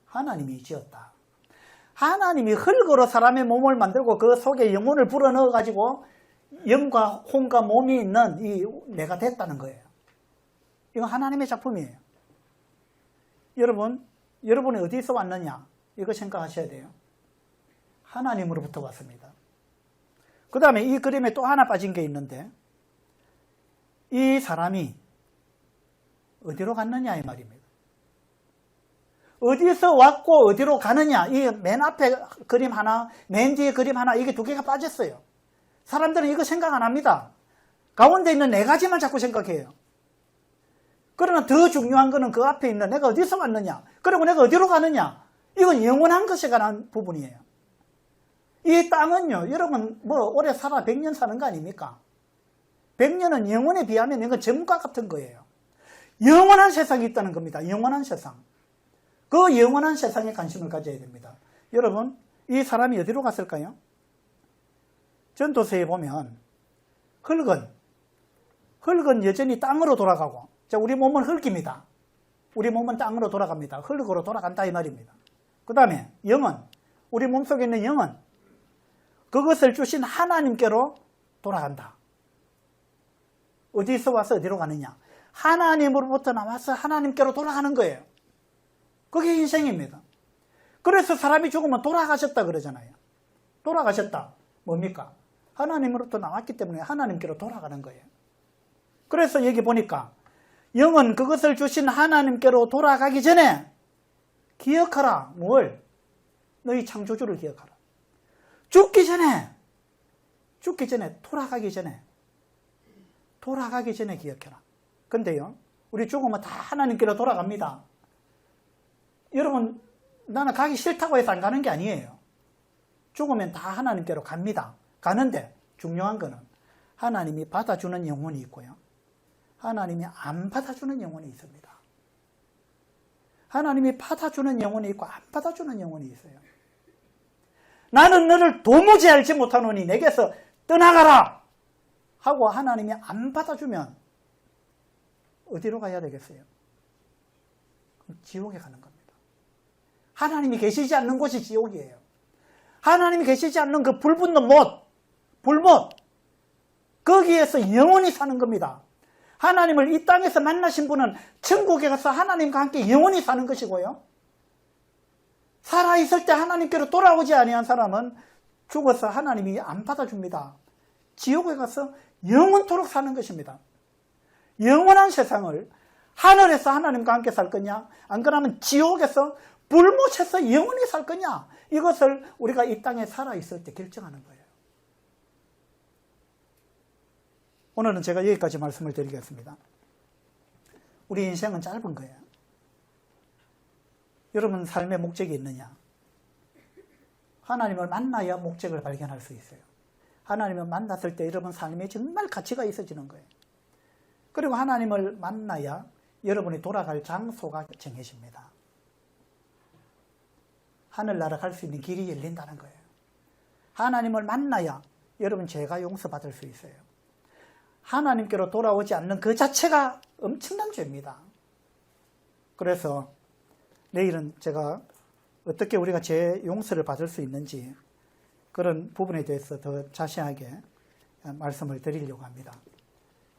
A: 하나님이 지었다. 하나님이 흙으로 사람의 몸을 만들고 그 속에 영혼을 불어넣어가지고 영과 혼과 몸이 있는 이 내가 됐다는 거예요. 이건 하나님의 작품이에요. 여러분이 어디서 왔느냐? 이거 생각하셔야 돼요. 하나님으로부터 왔습니다. 그 다음에 이 그림에 또 하나 빠진 게 있는데 이 사람이 어디로 갔느냐 이 말입니다. 어디서 왔고 어디로 가느냐, 이 맨 앞에 그림 하나, 맨 뒤에 그림 하나, 이게 두 개가 빠졌어요. 사람들은 이거 생각 안 합니다. 가운데 있는 네 가지만 자꾸 생각해요. 그러나 더 중요한 거는 그 앞에 있는 내가 어디서 왔느냐, 그리고 내가 어디로 가느냐, 이건 영원한 것에 관한 부분이에요. 이 땅은요, 여러분 뭐 오래 살아 100년 사는 거 아닙니까? 100년은 영원에 비하면 이건 전과 같은 거예요. 영원한 세상이 있다는 겁니다. 영원한 세상. 그 영원한 세상에 관심을 가져야 됩니다. 여러분, 이 사람이 어디로 갔을까요? 전도서에 보면 흙은 여전히 땅으로 돌아가고, 자, 우리 몸은 흙입니다. 우리 몸은 땅으로 돌아갑니다. 흙으로 돌아간다 이 말입니다. 그 다음에 영은, 우리 몸속에 있는 영은 그것을 주신 하나님께로 돌아간다. 어디서 와서 어디로 가느냐? 하나님으로부터 나와서 하나님께로 돌아가는 거예요. 그게 인생입니다. 그래서 사람이 죽으면 돌아가셨다 그러잖아요. 돌아가셨다. 뭡니까? 하나님으로부터 나왔기 때문에 하나님께로 돌아가는 거예요. 그래서 여기 보니까 영은 그것을 주신 하나님께로 돌아가기 전에 기억하라. 뭘? 너희 창조주를 기억하라. 죽기 전에, 돌아가기 전에 기억해라. 근데요, 우리 죽으면 다 하나님께로 돌아갑니다. 여러분, 나는 가기 싫다고 해서 안 가는 게 아니에요. 죽으면 다 하나님께로 갑니다. 가는데 중요한 거는 하나님이 받아주는 영혼이 있고요, 하나님이 안 받아주는 영혼이 있습니다. 하나님이 받아주는 영혼이 있고 안 받아주는 영혼이 있어요. 나는 너를 도무지 알지 못하노니 내게서 떠나가라 하고 하나님이 안 받아주면 어디로 가야 되겠어요? 지옥에 가는 겁니다. 하나님이 계시지 않는 곳이 지옥이에요. 하나님이 계시지 않는 그 불붙는 불못, 거기에서 영원히 사는 겁니다. 하나님을 이 땅에서 만나신 분은 천국에 가서 하나님과 함께 영원히 사는 것이고요, 살아있을 때 하나님께로 돌아오지 아니한 사람은 죽어서 하나님이 안 받아줍니다. 지옥에 가서 영원토록 사는 것입니다. 영원한 세상을 하늘에서 하나님과 함께 살 거냐, 안 그러면 지옥에서 불못에서 영원히 살 거냐, 이것을 우리가 이 땅에 살아있을 때 결정하는 거예요. 오늘은 제가 여기까지 말씀을 드리겠습니다. 우리 인생은 짧은 거예요. 여러분 삶의 목적이 있느냐? 하나님을 만나야 목적을 발견할 수 있어요. 하나님을 만났을 때 여러분 삶에 정말 가치가 있어지는 거예요. 그리고 하나님을 만나야 여러분이 돌아갈 장소가 정해집니다. 하늘나라 갈 수 있는 길이 열린다는 거예요. 하나님을 만나야 여러분 죄가 용서받을 수 있어요. 하나님께로 돌아오지 않는 그 자체가 엄청난 죄입니다. 그래서 내일은 제가 어떻게 우리가 죄 용서를 받을 수 있는지 그런 부분에 대해서 더 자세하게 말씀을 드리려고 합니다.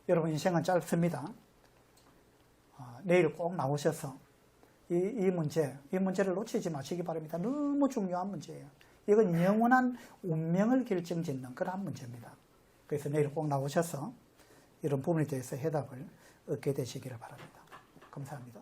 A: 여러분 인생은 짧습니다. 내일 꼭 나오셔서 이 문제를 놓치지 마시기 바랍니다. 너무 중요한 문제예요. 이건 영원한 운명을 결정짓는 그런 문제입니다. 그래서 내일 꼭 나오셔서 이런 부분에 대해서 해답을 얻게 되시기를 바랍니다. 감사합니다.